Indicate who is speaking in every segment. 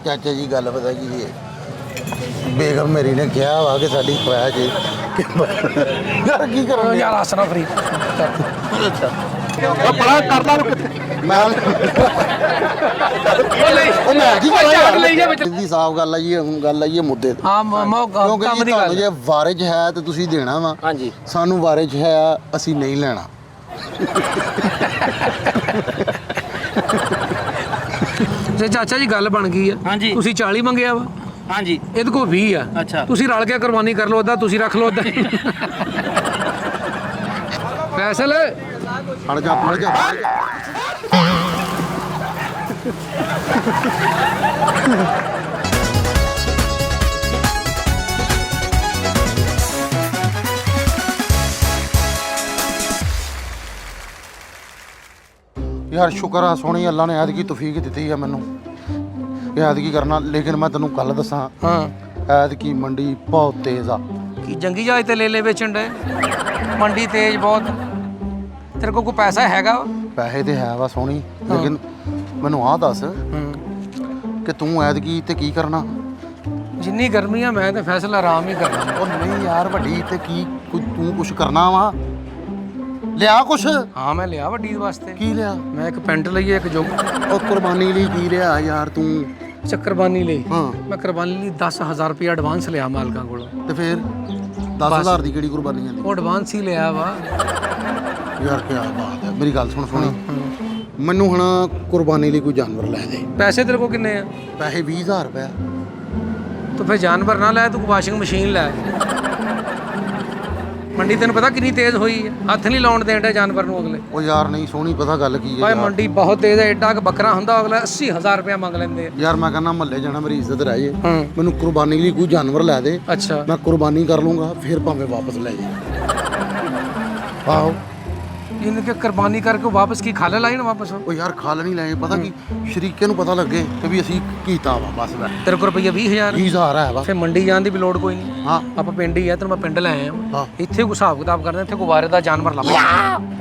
Speaker 1: ਚਾਚਾ ਜੀ ਗੱਲ ਪਤਾ ਕੀ ਹੈ, ਬੇਗਮ ਮੇਰੀ ਨੇ ਕਿਹਾ ਵਾ ਕਿ ਸਾਡੀ ਖਵਾਇਸ਼ ਹੈ ਯਾਰ ਕੀ ਕਰਾਂ
Speaker 2: ਯਾਰ ਆਸਰਾ ਫਰੀ
Speaker 1: ਅੱਛਾ
Speaker 2: ਬੜਾ ਕਰਦਾ
Speaker 1: ਮੈਂ ਉਹ ਮੈਂ ਕੀ ਕਰਾਂ ਸਿੱਧੀ ਸਾਫ਼ ਗੱਲ ਆ ਜੀ। ਹੁਣ ਗੱਲ ਆਈ ਹੈ ਮੁੱਦੇ ਤੇ।
Speaker 2: ਹਾਂ
Speaker 1: ਕਿਉਂਕਿ
Speaker 2: ਕੰਮ ਦੀ
Speaker 1: ਤੁਹਾਨੂੰ
Speaker 2: ਗੱਲ
Speaker 1: ਜੇ ਵਾਰਿਜ ਹੈ ਤੇ ਤੁਸੀਂ ਦੇਣਾ ਵਾ।
Speaker 2: ਹਾਂਜੀ
Speaker 1: ਸਾਨੂੰ ਵਾਰਿਜ ਹੈ ਅਸੀਂ ਨਹੀਂ ਲੈਣਾ।
Speaker 2: ਜੇ ਚਾਚਾ ਜੀ ਗੱਲ ਬਣ ਗਈ ਆ
Speaker 3: ਹਾਂਜੀ।
Speaker 2: ਤੁਸੀਂ 40 ਮੰਗਿਆ ਵਾ,
Speaker 3: ਹਾਂਜੀ
Speaker 2: ਇਹਦੇ ਕੋਲ 20 ਆ।
Speaker 3: ਅੱਛਾ।
Speaker 2: ਤੁਸੀਂ ਰਲ ਕੇ ਕੁਰਬਾਨੀ ਕਰ ਲਓ, ਅੱਧਾ ਤੁਸੀਂ ਰੱਖ ਲਓ, ਅੱਧਾ ਫੈਸਲ
Speaker 1: ਫੜ ਜਾ ਫੜ ਜਾ ਯਾਰ ਸ਼ੁਕਰ ਆ ਸੋਹਣੀ ਅੱਲਾ ਨੇ ਐਤਕੀ ਤੌਫੀਕ ਦਿੱਤੀ ਆ ਮੈਨੂੰ ਐਤਕੀ ਕਰਨਾ। ਲੇਕਿਨ ਮੈਂ ਤੈਨੂੰ ਗੱਲ ਦੱਸਾਂ,
Speaker 2: ਹਾਂ
Speaker 1: ਐਤਕੀ ਮੰਡੀ ਬਹੁਤ ਤੇਜ਼ ਆ।
Speaker 2: ਕੀ ਜੰਗੀ ਜਹਾਜ਼ ਤੇ ਲੈ ਵੇਚਣ ਦੇ ਮੰਡੀ ਤੇਜ਼ ਬਹੁਤ। ਤੇਰੇ ਕੋਲ ਕੋਈ ਪੈਸਾ ਹੈਗਾ ਵਾ?
Speaker 1: ਪੈਸੇ ਤੇ ਹੈ ਵਾ ਸੋਹਣੀ, ਲੇਕਿਨ ਮੈਨੂੰ ਆਹ ਦੱਸ ਕਿ ਤੂੰ ਐਤਕੀ ਤੇ ਕੀ ਕਰਨਾ?
Speaker 2: ਜਿੰਨੀ ਗਰਮੀ ਆ ਮੈਂ ਤਾਂ ਫੈਸਲਾ ਆਰਾਮ ਹੀ ਕਰਨਾ।
Speaker 1: ਉਹ ਨਹੀਂ ਯਾਰ ਵੱਡੀ ਤੇ ਕੀ ਤੂੰ ਕੁਛ ਕਰਨਾ ਵਾ? ਲਿਆ ਕੁਛ?
Speaker 2: ਹਾਂ ਮੈਂ ਲਿਆ ਵੱਡੀ ਵਾਸਤੇ।
Speaker 1: ਕੀ ਲਿਆ?
Speaker 2: ਮੈਂ ਇੱਕ ਪੈਂਟ ਲਈ ਹੈ, ਇੱਕ ਜੋਗ।
Speaker 1: ਉਹ ਕੁਰਬਾਨੀ ਲਈ ਕੀ ਲਿਆ ਯਾਰ ਤੂੰ?
Speaker 2: ਚੱਕਰਬਾਨੀ ਲਈ
Speaker 1: ਹਾਂ
Speaker 2: ਮੈਂ ਕੁਰਬਾਨੀ ਲਈ 10,000 ਰੁਪਏ ਐਡਵਾਂਸ ਲਿਆ ਮਾਲਕਾਂ ਕੋਲੋਂ।
Speaker 1: ਤੇ ਫਿਰ 10,000 ਦੀ ਕਿਹੜੀ ਕੁਰਬਾਨੀ ਆਂਦੀ?
Speaker 2: ਉਹ ਐਡਵਾਂਸ ਹੀ ਲਿਆ ਵਾ
Speaker 1: ਯਾਰ ਕੀ ਬਾਤ ਹੈ। ਮੇਰੀ ਗੱਲ ਸੁਣ ਸੋਹਣੀ, ਮੈਨੂੰ ਹੁਣ ਕੁਰਬਾਨੀ ਲਈ ਕੋਈ ਜਾਨਵਰ ਲੈ ਦੇ।
Speaker 2: ਪੈਸੇ ਤੇਰੇ ਕੋਲ ਕਿੰਨੇ ਆ?
Speaker 1: ਪੈਸੇ 20,000 ਰੁਪਏ।
Speaker 2: ਤੂੰ ਫਿਰ ਜਾਨਵਰ ਨਾ ਲੈ, ਤੂੰ ਵਾਸ਼ਿੰਗ ਮਸ਼ੀਨ ਲੈ। ਮੰਡੀ ਤੈਨੂੰ ਪਤਾ ਕਿੰਨੀ ਤੇਜ਼ ਹੋਈ ਹੈ, ਹੱਥ ਨਹੀਂ ਲਾਉਣ ਦੇਣ ਡੇ ਜਾਨਵਰ ਨੂੰ ਅਗਲੇ।
Speaker 1: ਉਹ ਯਾਰ ਨਹੀਂ ਸੋਹਣੀ, ਪਤਾ ਗੱਲ ਕੀ ਹੈ
Speaker 2: ਭਾਈ
Speaker 1: ਯਾਰ।
Speaker 2: ਮੰਡੀ ਬਹੁਤ ਤੇਜ਼ ਹੈ, ਐਡਾ ਕ ਬੱਕਰਾ ਹੁੰਦਾ ਅਗਲਾ 80,000 ਰੁਪਏ ਮੰਗ ਲੈਂਦੇ ਆ।
Speaker 1: ਯਾਰ ਮੈਂ ਕਹਿੰਦਾ ਮਹੱਲੇ ਜਾਣਾ, ਮੇਰੀ ਇੱਜ਼ਤ ਰਹਿ ਜੇ।
Speaker 2: ਹਾਂ
Speaker 1: ਮੈਨੂੰ ਕੁਰਬਾਨੀ ਲਈ ਕੋਈ ਜਾਨਵਰ ਲੈ ਦੇ,
Speaker 2: ਅੱਛਾ
Speaker 1: ਮੈਂ ਕੁਰਬਾਨੀ ਕਰ ਲੂੰਗਾ, ਫਿਰ ਭਾਵੇਂ ਵਾਪਸ ਲੈ ਜੇ। ਆਹੋ
Speaker 2: ਇਹਨੇ ਕਿ ਕੁਰਬਾਨੀ ਕਰਕੇ ਵਾਪਸ ਕੀ ਖਾਲੇ ਲਾਈ ਨਾ ਵਾਪਸ?
Speaker 1: ਉਹ ਯਾਰ ਖਲ ਨਹੀਂ ਲੈ, ਪਤਾ ਕੀ ਸ਼ਰੀਕੇ ਨੂੰ ਪਤਾ ਲੱਗੇ ਕਿ ਵੀ ਅਸੀਂ ਕੀਤਾ ਵਾ। ਬਸ
Speaker 2: ਤੇਰੇ ਕੋਲ ਰੁਪਈਆ 20,000?
Speaker 1: 20,000 ਹੈ ਵਾ।
Speaker 2: ਫਿਰ ਮੰਡੀ ਜਾਣ ਦੀ ਵੀ ਲੋੜ ਕੋਈ ਨਹੀਂ।
Speaker 1: ਹਾਂ
Speaker 2: ਆਪਾਂ ਪਿੰਡ ਹੀ ਆ, ਤੈਨੂੰ ਮੈਂ ਪਿੰਡ ਲੈ ਆਇਆ
Speaker 1: ਹਾਂ।
Speaker 2: ਇੱਥੇ ਕੋਈ ਹਿਸਾਬ ਕਿਤਾਬ ਕਰਦੇ, ਇੱਥੇ ਕੋਈ ਵਾਰੇ ਦਾ ਜਾਨਵਰ ਲੱਭ।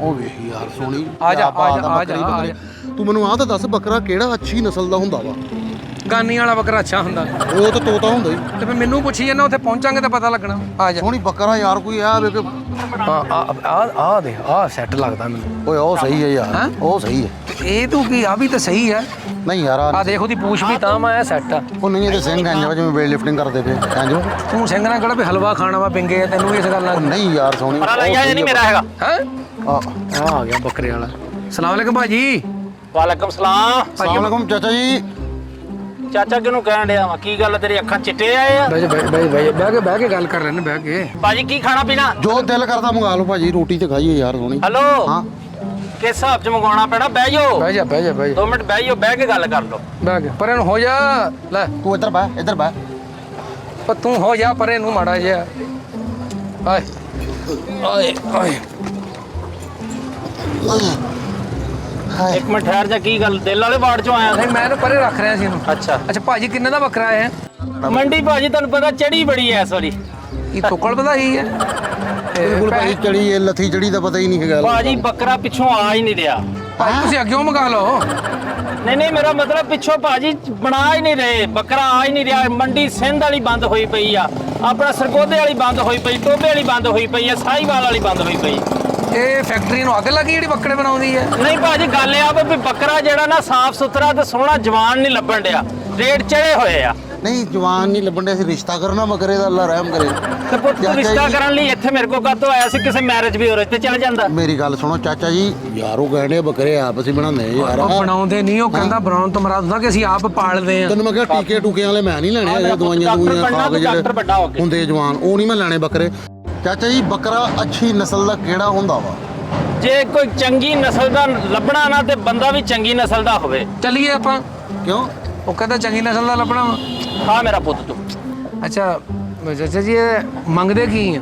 Speaker 1: ਉਹ ਵੇਖ ਯਾਰ ਸੋਹਣੀ,
Speaker 2: ਆ ਜਾ,
Speaker 1: ਕਿਆ
Speaker 2: ਆ
Speaker 1: ਬਾਤ
Speaker 2: ਜਾ, ਆ ਜਾ,
Speaker 1: ਬੱਕਰੀ,
Speaker 2: ਆ
Speaker 1: ਬੱਕਰੀ। ਤੂੰ ਮੈਨੂੰ ਆਹ ਤਾਂ ਦੱਸ, ਬੱਕਰਾ ਕਿਹੜਾ ਅੱਛੀ ਨਸਲ ਦਾ ਹੁੰਦਾ ਵਾ?
Speaker 2: ਗਾਨੀ ਵਾਲਾ ਬੱਕਰਾ ਅੱਛਾ ਹੁੰਦਾ।
Speaker 1: ਉਹ ਤਾਂ ਤੋਤਾ ਹੁੰਦਾ ਹੀ।
Speaker 2: ਤੇ ਫਿਰ ਮੈਨੂੰ ਪੁੱਛੀ ਜਾਂਦਾ, ਉੱਥੇ ਪਹੁੰਚਾਂਗੇ ਤਾਂ ਪਤਾ ਲੱਗਣਾ। ਆ ਜਾ।
Speaker 1: ਸੋਹਣੀ ਬੱਕਰਾ ਯਾਰ ਕੋਈ ਆ ਵੇ ਕਿ
Speaker 2: ਆ ਦੇ ਆ ਸੈੱਟ ਲੱਗਦਾ ਮੈਨੂੰ।
Speaker 1: ਓਏ ਉਹ ਸਹੀ ਹੈ
Speaker 2: ਹੈਂ?
Speaker 1: ਯਾਰ, ਉਹ ਸਹੀ ਹੈ।
Speaker 2: ਇਹ ਤੂੰ ਕੀ ਆ ਵੀ ਤਾਂ ਸਹੀ ਹੈ।
Speaker 1: ਨਹੀਂ ਯਾਰ
Speaker 2: ਆ ਦੇਖ ਉਹਦੀ ਪੂਛ ਵੀ ਤਾਂ ਮੈਂ ਸੈੱਟ ਆ।
Speaker 1: ਉਹ ਨਹੀਂ, ਇਹਦੇ ਸਿੰਘ ਇੰਜ ਵਾ ਜਿਵੇਂ ਵੇਟ ਲਿਫਟਿੰਗ ਕਰਦੇ ਪਏ ਇੰਜ।
Speaker 2: ਤੂੰ ਸਿੰਘ ਨਾਲ ਕਿਹੜਾ ਵੀ ਹਲਵਾ ਖਾਣਾ ਵਾ ਪਿੰਗੇ, ਤੈਨੂੰ ਇਸ ਗੱਲ ਨਾਲ
Speaker 1: ਨਹੀਂ ਯਾਰ ਸੋਹਣੀ,
Speaker 3: ਨਹੀਂ ਮੇਰਾ ਹੈਗਾ।
Speaker 2: ਹੈ।
Speaker 1: ਆ
Speaker 2: ਆ ਗਿਆ ਬੱਕਰੇ ਵਾਲਾ। ਸਲਾਮ ਅਲੈਕਮ ਭਾਜੀ।
Speaker 3: ਵਾਲੇਕਮ ਸਲਾਮ।
Speaker 1: ਅਸਲਾਮ ਵਾਲੇਕੁਮ ਚਾਚਾ ਜੀ।
Speaker 3: ਚਾਚਾ ਕਿਹਨੂੰ ਕਹਿਣ ਡਿਆ ਵਾ? ਕੀ ਗੱਲ ਤੇਰੀ ਅੱਖਾਂ ਚਿੱਟੇ ਆਏ ਆ?
Speaker 2: ਬਹਿ ਕੇ ਗੱਲ ਕਰ ਲੈਣੇ ਬਹਿ ਕੇ।
Speaker 3: ਭਾਜੀ ਕੀ ਖਾਣਾ ਪੀਣਾ?
Speaker 1: ਜੋ ਦਿਲ ਕਰਦਾ ਮੰਗਾ ਲਓ ਭਾਜੀ, ਰੋਟੀ ਤੇ ਖਾਈਏ ਯਾਰ ਸੋਹਣੀ।
Speaker 3: ਹੈਲੋ
Speaker 1: ਹਾਂ
Speaker 3: ਕਿਸ ਹਿਸਾਬ ਚ ਮੰਗਵਾਉਣਾ ਪੈਣਾ? ਬਹਿ ਜਾਓ,
Speaker 2: ਬਹਿ ਜਾ ਬਹਿ ਜਾ ਬਹਿ ਜਾ
Speaker 3: 2 ਮਿੰਟ ਬਹਿ ਜਾਓ, ਬਹਿ ਕੇ ਗੱਲ ਕਰ ਲਓ।
Speaker 2: ਬਹਿ ਕੇ ਪਰੇ ਨੂੰ ਹੋ ਜਾ। ਲੈ
Speaker 1: ਤੂੰ ਇੱਧਰ ਬਹਿ, ਇੱਧਰ ਬਹਿ।
Speaker 2: ਪਰ ਤੂੰ ਹੋ ਜਾ ਪਰੇ ਨੂੰ ਮਾੜਾ ਜਿਹਾ। ਆਏ ਆਏ ਆਏ
Speaker 1: ਹਾਏ।
Speaker 3: ਇੱਕ ਮਿੰਟ ਠਹਿਰ ਜਾ, ਕੀ ਗੱਲ ਦਿਲ ਵਾਲੇ ਵਾਰਡ ਚੋਂ ਆਇਆ?
Speaker 2: ਨਹੀਂ ਮੈਂ ਤਾਂ ਪਰੇ ਰੱਖ ਰਿਹਾ ਸੀ ਇਹਨੂੰ।
Speaker 3: ਅੱਛਾ
Speaker 2: ਅੱਛਾ ਭਾਜੀ ਕਿੰਨੇ ਦਾ ਬੱਕਰਾ ਹੈ?
Speaker 3: ਮੰਡੀ ਭਾਜੀ ਤੁਹਾਨੂੰ ਪਤਾ ਚੜੀ ਬੜੀ ਐ ਇਸ ਵਾਰੀ।
Speaker 2: ਇਹ ਤੋਕੜ ਵਧਾਈ ਹੈ।
Speaker 1: ਬਿਲਕੁਲ ਭਾਜੀ, ਚੜੀ ਇਹ ਲੱਥੀ ਚੜੀ ਦਾ ਪਤਾ ਹੀ ਨਹੀਂ ਹੈਗਾ।
Speaker 3: ਭਾਜੀ ਬੱਕਰਾ ਪਿੱਛੋਂ ਆ ਹੀ ਨਹੀਂ ਰਿਹਾ।
Speaker 2: ਭਾਜੀ ਤੁਸੀਂ ਅੱਗਿਓਂ ਮੰਗਾ ਲਓ।
Speaker 3: ਨਹੀਂ ਮੇਰਾ ਮਤਲਬ ਪਿੱਛੋਂ ਭਾਜੀ ਬਣਾ ਹੀ ਨਹੀਂ ਰਹੇ, ਬੱਕਰਾ ਆ ਹੀ ਨਹੀਂ ਰਿਹਾ। ਮੰਡੀ ਸਿੰਧ ਵਾਲੀ ਬੰਦ ਹੋਈ ਪਈ ਆ, ਆਪਣਾ ਸਰਗੋਧੇ ਵਾਲੀ ਬੰਦ ਹੋਈ ਪਈ, ਟੋਬੇ ਵਾਲੀ ਬੰਦ ਹੋਈ ਪਈ ਆ, ਸਾਹੀਵਾਲ ਵਾਲੀ ਬੰਦ ਹੋਈ ਪਈ।
Speaker 2: ਇਹ ਫੈਕਟਰੀ ਨੂੰ ਅੱਗ ਲੱਗੀ ਜਿਹੜੀ ਬੱਕਰੇ ਬਣਾਉਂਦੀ ਹੈ?
Speaker 3: ਨਹੀਂ ਭਾਜੀ ਗੱਲ ਇਹ ਆ ਵੀ ਬੱਕਰਾ ਜਿਹੜਾ ਨਾ ਸਾਫ ਸੁਥਰਾ ਤੇ ਸੋਹਣਾ ਜਵਾਨ ਨਹੀਂ ਲੱਭਣ ਡਿਆ, ਰੇਟ ਚੜੇ ਹੋਏ ਆ।
Speaker 1: ਨਹੀਂ ਜਵਾਨ ਨਹੀਂ ਲੱਭਣ ਡਿਆ ਸੀ, ਰਿਸ਼ਤਾ ਕਰਨਾ ਬੱਕਰੇ ਦਾ, ਅੱਲਾ ਰਹਿਮ ਕਰੇ।
Speaker 3: ਤੇ ਪੁੱਤ ਰਿਸ਼ਤਾ ਕਰਨ ਲਈ ਇੱਥੇ ਮੇਰੇ ਕੋਲ ਕਾਹਤੋਂ ਆਇਆ ਸੀ? ਕਿਸੇ ਮੈਰਿਜ ਵੀ ਹੋ ਰਹੀ ਤੇ ਚੱਲ ਜਾਂਦਾ।
Speaker 1: ਮੇਰੀ ਗੱਲ ਸੁਣੋ ਚਾਚਾ ਜੀ, ਯਾਰ ਉਹ ਕਹਿੰਦੇ ਬੱਕਰੇ ਆਪ ਅਸੀਂ ਬਣਾਉਂਦੇ ਯਾਰ।
Speaker 2: ਉਹ ਬਣਾਉਂਦੇ ਨਹੀਂ, ਉਹ ਕਹਿੰਦਾ ਬਣਾਉਣ ਤੋਂ ਮਰਾਦ ਹੁੰਦਾ ਕਿ ਅਸੀਂ ਆਪ ਪਾਲਦੇ ਆ।
Speaker 1: ਤੈਨੂੰ ਮੈਂ ਕਿਹਾ ਟੀਕੇ ਟੂਕਿਆਂ ਵਾਲੇ ਮੈਂ ਨਹੀਂ ਲੈਣੇ ਹੈਗੇ, ਦਵਾਈਆਂ
Speaker 3: ਡਾਕਟਰ
Speaker 1: ਦੂਈਆਂ
Speaker 3: ਬਣਨਾ,
Speaker 1: ਖਾ ਕੇ
Speaker 3: ਡਾਕਟਰ ਵੱਡਾ ਹੋ
Speaker 1: ਜਿਹੜੇ
Speaker 3: ਕੇ।
Speaker 1: ਹੁੰਦੇ ਜਵਾਨ, ਉਹ ਨਹੀਂ ਮੈਂ ਲੈਣੇ ਬੱਕਰੇ। ਚਾਚਾ ਜੀ ਬੱਕਰਾ ਅੱਛੀ ਨਸਲ ਦਾ ਕਿਹੜਾ ਹੁੰਦਾ ਵਾ?
Speaker 3: ਜੇ ਕੋਈ ਚੰਗੀ ਨਸਲ ਦਾ ਲੱਭਣਾ ਨਾ ਤੇ ਬੰਦਾ ਵੀ ਚੰਗੀ ਨਸਲ ਦਾ ਹੋਵੇ।
Speaker 2: ਚੱਲੀਏ ਆਪਾਂ।
Speaker 1: ਕਿਉਂ?
Speaker 2: ਉਹ ਕਹਿੰਦਾ ਚੰਗੀ ਨਸਲ ਦਾ ਲੱਭਣਾ ਵਾ।
Speaker 3: ਹਾਂ ਮੇਰਾ ਪੁੱਤ ਤੂੰ।
Speaker 2: ਅੱਛਾ ਚਾਚਾ ਜੀ ਇਹ ਮੰਗਦੇ ਕੀ ਆ?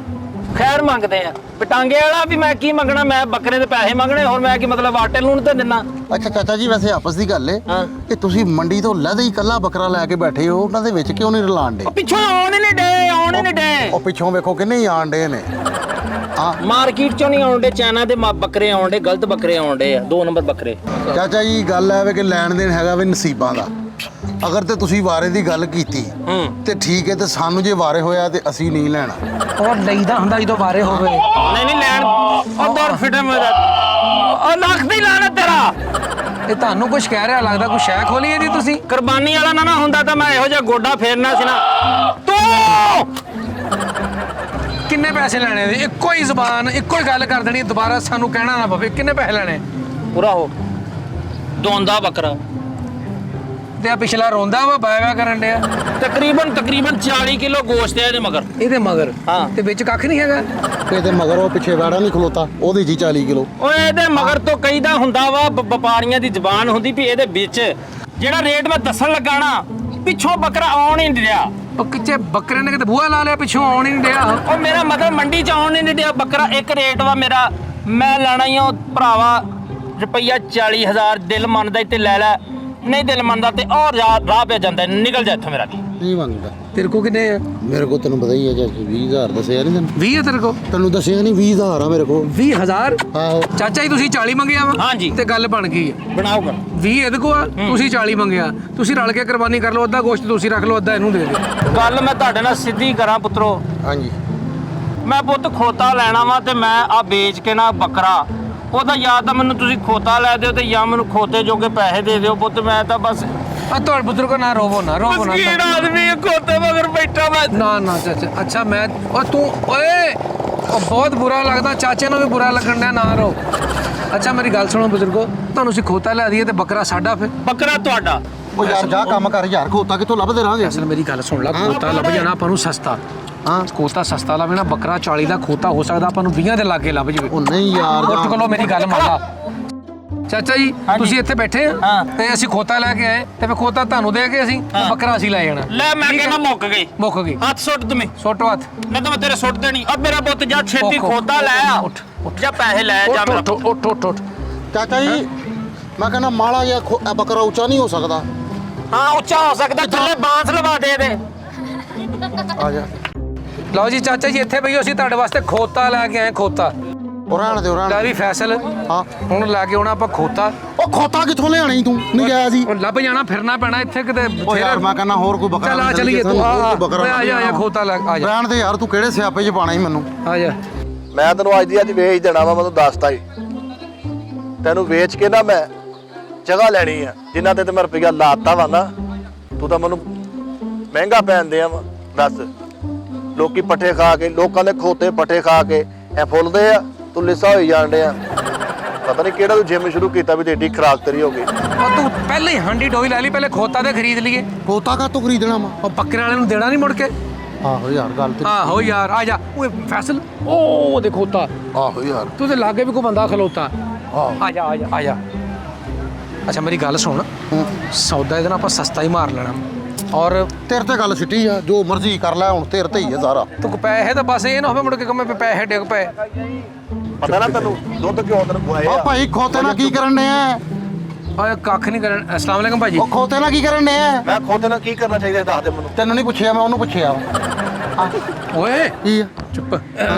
Speaker 3: ਖੈਰ ਮੰਗਦੇ ਆ ਪਟਾਂਗੇ ਵਾਲਾ ਵੀ। ਮੈਂ ਕੀ ਮੰਗਣਾ? ਮੈਂ ਬੱਕਰੇ ਦੇ ਪੈਸੇ ਮੰਗਣੇ, ਹੋਰ ਮੈਂ ਕੀ ਮਤਲਬ ਆਟੇ ਲੂਣ ਤੇ ਦਿੰਨਾ?
Speaker 1: ਅੱਛਾ ਚਾਚਾ ਜੀ, ਵੈਸੇ ਆਪਸ ਦੀ ਗੱਲ ਏ
Speaker 3: ਹਾਂ।
Speaker 1: ਕਿ ਤੁਸੀਂ ਮੰਡੀ ਤੋਂ ਲਦੇ ਹੀ ਇਕੱਲਾ ਬੱਕਰਾ ਲੈ ਕੇ ਬੈਠੇ ਹੋ, ਉਹਨਾਂ ਦੇ ਵਿੱਚ ਕਿਉਂ ਨਹੀਂ ਰਲਾਣ ਡੇ?
Speaker 3: ਉਹ ਪਿੱਛੋਂ ਆਉਣ ਹੀ ਨਹੀਂ ਡੇ, ਆਉਣ ਹੀ ਨਹੀਂ ਡੇ।
Speaker 1: ਉਹ ਪਿੱਛੋਂ ਵੇਖੋ ਕਿੰਨੇ ਹੀ ਆਣ ਡੇ ਨੇ। ਹਾਂ
Speaker 3: ਮਾਰਕੀਟ ਚੋਂ ਨਹੀਂ ਆਉਂਦੇ, ਚਾਈਨਾ ਦੇ ਬੱਕਰੇ ਆਉਂਦੇ, ਗਲਤ ਬੱਕਰੇ ਆਉਂਦੇ ਆ, 2 ਨੰਬਰ ਬੱਕਰੇ।
Speaker 1: ਚਾਚਾ ਜੀ ਗੱਲ ਹੈ ਵੇ ਕਿ ਲੈਣ ਦੇਣ ਹੈਗਾ ਵੇ ਨਸੀਬਾਂ ਦਾ। ਅਗਰ ਤੇ ਤੁਸੀਂ ਵਾਰੇ ਦੀ ਗੱਲ ਕੀਤੀ ਤੇ ਠੀਕ ਹੈ, ਤੇ ਸਾਨੂੰ ਜੇ ਵਾਰੇ ਹੋਇਆ ਤੇ ਅਸੀਂ ਨਹੀਂ ਲੈਣਾ।
Speaker 2: ਉਹ ਲਈਦਾ ਹੁੰਦਾ ਜਦੋਂ ਬਾਰੇ ਹੋਵੇ।
Speaker 3: ਨਹੀਂ ਲੈਣ ਉਹ ਦੌੜ ਫਿਟੇ ਮੇਰਾ ਉਹ ਲੱਖ ਦੀ ਲਾਨਤ ਤੇਰਾ।
Speaker 2: ਇਹ ਤੁਹਾਨੂੰ ਕੁਝ ਕਹਿ ਰਿਹਾ ਲੱਗਦਾ, ਕੋਈ ਸ਼ੈ ਖੋਲੀ ਇਹਦੀ ਤੁਸੀਂ।
Speaker 3: ਕੁਰਬਾਨੀ ਵਾਲਾ ਨਾ ਹੁੰਦਾ ਤਾਂ ਮੈਂ ਇਹੋ ਜਿਹਾ ਗੋਡਾ ਫੇਰਨਾ ਸੀ ਨਾ। ਤੂੰ
Speaker 2: ਕਿੰਨੇ ਪੈਸੇ ਲੈਣੇ ਇਹਦੇ? ਇੱਕੋ ਹੀ ਜ਼ਬਾਨ, ਇੱਕੋ ਹੀ ਗੱਲ ਕਰ ਦੇਣੀ, ਦੁਬਾਰਾ ਸਾਨੂੰ ਕਹਿਣਾ ਨਾ ਪਵੇ। ਕਿੰਨੇ ਪੈਸੇ ਲੈਣੇ?
Speaker 3: ਪੂਰਾ ਹੋ ਦੋਂਦਾ ਬੱਕਰਾ
Speaker 2: ਤੇ ਆ ਪਿਛਲਾ ਰੋਂਦਾ ਵਾ ਬਾਇਆ ਕਰਨ ਡਿਆ।
Speaker 3: ਤਕਰੀਬਨ 40 ਕਿਲੋ ਗੋਸ਼ਤ ਹੈ ਇਹਦੇ ਮਗਰ।
Speaker 2: ਇਹਦੇ ਮਗਰ
Speaker 3: ਹਾਂ।
Speaker 2: ਤੇ ਵਿੱਚ ਕੱਖ ਨਹੀਂ ਹੈਗਾ।
Speaker 1: ਇਹਦੇ ਮਗਰ ਉਹ ਪਿੱਛੇ ਵਾੜਾ ਨਹੀਂ ਖਲੋਤਾ, ਉਹਦੀ ਜੀ 40 ਕਿਲੋ।
Speaker 3: ਓਏ ਇਹਦੇ ਮਗਰ ਤੋਂ ਕਈਦਾ ਹੁੰਦਾ ਵਾ, ਵਪਾਰੀਆਂ ਦੀ ਜ਼ਬਾਨ ਹੁੰਦੀ ਵੀ ਇਹਦੇ ਵਿੱਚ ਜਿਹੜਾ ਰੇਟ ਮੈਂ ਦੱਸਣ ਲੱਗਾ ਨਾ, ਪਿੱਛੋਂ ਬੱਕਰਾ ਆਉਣ ਹੀ ਨਹੀਂ ਰਿਹਾ।
Speaker 2: ਉਹ ਕਿੱਥੇ ਬੱਕਰੇ ਨੇ ਕਿਤੇ ਬੂਹਾ ਲਾ ਲਿਆ, ਪਿੱਛੋਂ ਆਉਣ ਹੀ ਨਹੀਂ ਡਿਆ।
Speaker 3: ਉਹ ਮੇਰਾ ਮਤਲਬ ਮੰਡੀ 'ਚ ਆਉਣ ਹੀ ਨਹੀਂ ਰਿਹਾ ਬੱਕਰਾ। ਇੱਕ ਰੇਟ ਵਾ ਮੇਰਾ, ਮੈਂ ਲੈਣਾ ਹੀ ਉਹ ਭਰਾਵਾ ਰੁਪਈਆ 40,000। ਦਿਲ ਮੰਨਦਾ ਤੇ ਲੈ ਲੈ, ਨਹੀਂ ਦਿਲ ਮੰਨਦਾ ਤੇ ਔਰ ਰਾਹ ਪੈ ਜਾਂਦਾ, ਨਿਕਲ ਜਾ ਇੱਥੋਂ ਮੇਰਾ ਵੀ।
Speaker 1: ਨਹੀਂ ਮੰਗਦਾ
Speaker 2: ਤੇਰੇ ਕੋ ਕਿੰਨੇ ਆ?
Speaker 1: ਮੇਰੇ ਕੋਲ ਤੈਨੂੰ ਪਤਾ ਹੀ ਹੈ, ਜੇ 20,000 ਦੱਸਿਆ ਨਹੀਂ ਤੈਨੂੰ।
Speaker 2: 20 ਆ ਤੇਰੇ ਕੋ?
Speaker 1: ਤੈਨੂੰ ਦੱਸਿਆ ਨਹੀਂ 20,000 ਆ ਮੇਰੇ ਕੋਲ।
Speaker 2: 20,000?
Speaker 1: ਆਹੋ।
Speaker 2: ਚਾਚਾ ਜੀ ਤੁਸੀਂ 40 ਮੰਗਿਆ ਵਾ?
Speaker 3: ਹਾਂਜੀ।
Speaker 2: ਤੇ ਗੱਲ ਬਣ ਗਈ ਹੈ।
Speaker 3: ਬਣਾਓ ਕਰ
Speaker 2: 20 ਇਹਦੇ ਕੋ ਆ, ਤੁਸੀਂ 40 ਮੰਗਿਆ। ਤੁਸੀਂ ਰਲ ਕੇ ਕੁਰਬਾਨੀ ਕਰ ਲਓ, ਅੱਧਾ ਗੋਸ਼ਤ ਤੁਸੀਂ ਰੱਖ ਲਓ, ਅੱਧਾ ਇਹਨੂੰ ਦੇ ਦਿਓ।
Speaker 3: ਗੱਲ ਮੈਂ ਤੁਹਾਡੇ ਨਾਲ ਸਿੱਧੀ ਕਰਾਂ ਪੁੱਤਰੋ।
Speaker 1: ਹਾਂਜੀ।
Speaker 3: ਮੈਂ ਪੁੱਤ ਖੋਤਾ ਲੈਣਾ ਵਾ ਤੇ ਮੈਂ ਆ ਵੇਚ ਕੇ ਨਾ ਬੱਕਰਾ, ਉਹਦਾ ਜਾਂ ਤਾਂ ਮੈਨੂੰ ਤੁਸੀਂ ਖੋਤਾ ਲੈ ਦਿਓ ਤੇ ਜਾਂ ਮੈਨੂੰ ਖੋਤੇ ਜੋਗੇ ਪੈਸੇ ਦੇ ਦਿਓ ਪੁੱਤ। ਮੈਂ ਤਾਂ ਬਸ
Speaker 2: ਆ ਤੁਹਾਡੇ ਪੁੱਤਰ ਕੋ ਨਾ ਰੋਵੋ ਨਾ
Speaker 3: ਮਸਕੀਨ ਆਦਮੀ ਖੋਤੇ ਮਗਰ ਬੈਠਾ ਮੈਂ।
Speaker 2: ਨਾ ਚਾਚਾ। ਅੱਛਾ ਮੈਂ ਉਹ ਤੂੰ ਓਏ ਉਹ ਬਹੁਤ ਬੁਰਾ ਲੱਗਦਾ, ਚਾਚੇ ਨੂੰ ਵੀ ਬੁਰਾ ਲੱਗਣ ਡਿਆ, ਨਾ ਰੋ। ਅੱਛਾ ਮੇਰੀ ਗੱਲ ਸੁਣੋ ਬਜ਼ੁਰਗੋ, ਤੁਹਾਨੂੰ ਅਸੀਂ ਖੋਤਾ ਲੈ ਦਈਏ ਤੇ ਬੱਕਰਾ ਸਾਡਾ ਫਿਰ?
Speaker 3: ਬੱਕਰਾ ਤੁਹਾਡਾ।
Speaker 1: ਉਹ ਯਾਰ ਜਾ ਕੰਮ ਕਰ ਯਾਰ, ਖੋਤਾ ਕਿੱਥੋਂ ਲੱਭਦੇ ਰਾਂਗੇ?
Speaker 2: ਅਸਲ ਮੇਰੀ ਗੱਲ ਸੁਣ ਲੈ, ਖੋਤਾ ਲੱਭ ਜਾਣਾ ਆਪਾਂ ਨੂੰ ਸਸਤਾ।
Speaker 1: ਹਾਂ
Speaker 2: ਖੋਤਾ ਸਸਤਾ ਲੱਭੇ ਨਾ, ਬੱਕਰਾ 40 ਦਾ ਖੋਤਾ ਹੋ ਸਕਦਾ ਆਪਾਂ ਨੂੰ 20 ਦੇ ਲਾਗੇ ਲੱਭ ਜਵੇ।
Speaker 1: ਉਹ ਨਹੀਂ ਯਾਰ
Speaker 2: ਉੱਠ ਕੋਲੋਂ ਮੇਰੀ ਗੱਲ ਮੰਨ ਲਾ ਚਾਚਾ ਜੀ। ਤੁਸੀਂ ਇੱਥੇ ਬੈਠੇ ਆ
Speaker 3: ਹਾਂ।
Speaker 2: ਤੇ ਅਸੀਂ ਖੋਤਾ ਲੈ ਕੇ ਆਏ ਤੇ ਫਿਰ ਖੋਤਾ ਤੁਹਾਨੂੰ ਦੇ ਕੇ ਅਸੀਂ ਤੇ ਬੱਕਰਾ ਅਸੀਂ ਲੈ ਜਾਣਾ।
Speaker 3: ਲੈ ਮੈਂ ਕਹਿੰਦਾ ਮੁੱਕ ਗਈ। ਹੱਥ ਸੁੱਟ ਤੁਮੇ,
Speaker 2: ਸੁੱਟੋ ਹੱਥ।
Speaker 3: ਨਹੀਂ ਤਾਂ ਮੈਂ ਤੇਰੇ ਸੁੱਟ ਦੇਣੀ। ਅਬ ਮੇਰਾ ਪੁੱਤ ਜਾ ਛੇਤੀ ਖੋਤਾ ਲੈ ਆ,
Speaker 2: ਉੱਠ
Speaker 3: ਜਾਂ ਪੈਸੇ ਲੈ ਜਾ ਮੇਰਾ।
Speaker 2: ਉੱਠ।
Speaker 1: ਚਾਚਾ ਜੀ ਮੈਂ ਕਹਿੰਦਾ ਮਾੜਾ ਜਿਹਾ ਬੱਕਰਾ ਉੱਚਾ ਨਹੀਂ ਹੋ ਸਕਦਾ?
Speaker 3: ਹਾਂ ਉੱਚਾ ਹੋ ਸਕਦਾ, ਥੱਲੇ ਬਾਂਸ ਲਵਾ ਦੇ ਦੇ।
Speaker 1: ਆ ਜਾ।
Speaker 2: ਲਓ ਜੀ ਚਾਚਾ ਜੀ ਇੱਥੇ ਬਈਓ, ਅਸੀਂ ਤੁਹਾਡੇ ਵਾਸਤੇ ਖੋਤਾ ਲੈ ਕੇ ਆਏ। ਖੋਤਾ
Speaker 1: ਉਹ ਰਹਿਣ ਦੇ
Speaker 2: ਲੈ ਵੀ ਫੈਸਲ।
Speaker 1: ਹਾਂ
Speaker 2: ਹੁਣ ਲੈ ਕੇ ਆਉਣਾ ਆਪਾਂ ਖੋਤਾ।
Speaker 1: ਉਹ ਖੋਤਾ ਕਿੱਥੋਂ ਲਿਆਣਾ ਈ ਤੂੰ? ਨਹੀਂ ਗਿਆ ਸੀ।
Speaker 2: ਉਹ ਲੱਭ ਜਾਣਾ, ਫਿਰਨਾ ਪੈਣਾ ਇੱਥੇ ਕਿਤੇ।
Speaker 1: ਉਹ ਯਾਰ ਮੈਂ ਕਹਿੰਦਾ ਹੋਰ ਕੋਈ ਬੱਕਰਾ
Speaker 2: ਚੱਲ ਆ ਚਲੀਏ ਤੂੰ। ਆ ਜਾ ਖੋਤਾ ਲੈ ਆ ਜਾ।
Speaker 1: ਰਹਿਣ ਦੇ ਯਾਰ, ਤੂੰ ਕਿਹੜੇ ਸਿਆਪੇ 'ਚ ਪਾਣਾ ਈ ਮੈਨੂੰ?
Speaker 2: ਆ ਜਾ।
Speaker 4: ਮੈਂ ਤੈਨੂੰ ਅੱਜ ਵੇਚ ਦੇਣਾ ਵਾ, ਮੈਨੂੰ ਦੱਸਤਾ ਹੀ। ਤੈਨੂੰ ਵੇਚ ਕੇ ਨਾ ਮੈਂ ਜਗ੍ਹਾ ਲੈਣੀ ਆ, ਜਿਨ੍ਹਾਂ ਤੇ ਮੈਂ ਰੁਪਈਆ ਲਾਤਾ ਵਾ ਨਾ, ਤੂੰ ਤਾਂ ਮੈਨੂੰ ਮਹਿੰਗਾ ਪੈਂਦੇ ਆ ਵਾ। ਦੱਸ ਲੋਕੀ ਪੱਠੇ ਖਾ ਕੇ, ਲੋਕਾਂ ਦੇ ਖੋਤੇ ਪੱਠੇ ਖਾ ਕੇ ਐ ਫੁੱਲਦੇ ਆ, ਤੂੰ ਲਿੱਸਾ ਹੋਈ ਜਾਣ ਡਿਆ। ਪਤਾ ਨਹੀਂ ਕਿਹੜਾ ਤੂੰ ਜਿਮ ਸ਼ੁਰੂ ਕੀਤਾ ਵੀ ਤੇ ਏਡੀ ਖਰਾਕ ਤੇਰੀ ਹੋ ਗਈ।
Speaker 2: ਉਹ ਤੂੰ ਪਹਿਲੇ ਹੀ ਹਾਂਡੀ ਡੋਈ ਲੈ ਲਈ, ਪਹਿਲੇ ਖੋਤਾ ਤੇ ਖਰੀਦ ਲਈਏ।
Speaker 1: ਖੋਤਾ ਕਾਹਤੋਂ ਖਰੀਦਣਾ ਵਾ?
Speaker 2: ਉਹ ਬੱਕਰੇ ਵਾਲੇ ਨੂੰ ਦੇਣਾ ਨਹੀਂ ਮੁੜ ਕੇ।
Speaker 1: ਆਹੋ ਯਾਰ ਗੱਲ ਤੇ।
Speaker 2: ਆਹੋ ਯਾਰ ਆ ਜਾ। ਓਏ ਫੈਸਲ ਉਹ ਦੇ ਖੋਤਾ।
Speaker 1: ਆਹੋ ਯਾਰ
Speaker 2: ਤੂੰ ਤੇ ਲਾਗੇ ਵੀ ਕੋਈ ਬੰਦਾ ਖਲੋਤਾ।
Speaker 1: ਆਹੋ।
Speaker 2: ਆ ਜਾ। ਅੱਛਾ ਮੇਰੀ ਗੱਲ ਸੁਣ, ਸੌਦਾ ਇਹਦੇ ਨਾਲ ਆਪਾਂ ਸਸਤਾ ਹੀ ਮਾਰ ਲੈਣਾ। ਔਰ
Speaker 1: ਤੇਰੇ ਤੇ ਗੱਲ ਸਿੱਟੀ ਆ, ਜੋ ਮਰਜ਼ੀ ਕਰ ਲੈ, ਹੁਣ ਤੇਰੇ ਤੇ ਹੀ ਆ ਸਾਰਾ।
Speaker 2: ਤੂੰ ਪੈਸੇ ਤਾਂ ਬਸ ਇਹ ਨਾ ਹੋਵੇ ਮੁੜ ਕੇ ਕਮੇ ਪੈਸੇ ਡਿੱਗ ਪਏ।
Speaker 4: ਪਤਾ ਨਾ ਤੈਨੂੰ ਦੁੱਧ ਕਿਉਂ ਤੈਨੂੰ ਖਵਾਏ
Speaker 1: ਉਹ
Speaker 4: ਆ?
Speaker 1: ਭਾਈ ਖੋਤੇ ਨਾਲ ਕੀ ਕਰਨ ਨੇ ਆ?
Speaker 2: ਓਏ ਕੱਖ ਨਹੀਂ ਕਰਨ। ਅਸਲਾਮ ਵਾਲੇਕਮ ਭਾਜੀ।
Speaker 1: ਉਹ ਖੋਤੇ ਨਾਲ ਕੀ ਕਰਨ ਨੇ ਆ?
Speaker 4: ਮੈਂ ਖੋਤੇ ਨਾਲ ਕੀ ਕਰਨਾ ਚਾਹੀਦਾ ਦੱਸ ਦੇ ਮੈਨੂੰ।
Speaker 1: ਤੈਨੂੰ ਨਹੀਂ ਪੁੱਛਿਆ, ਮੈਂ ਉਹਨੂੰ ਪੁੱਛਿਆ ਵਾ।
Speaker 2: ਓਏ
Speaker 1: ਕੀ ਆ?
Speaker 2: ਚੁੱਪ।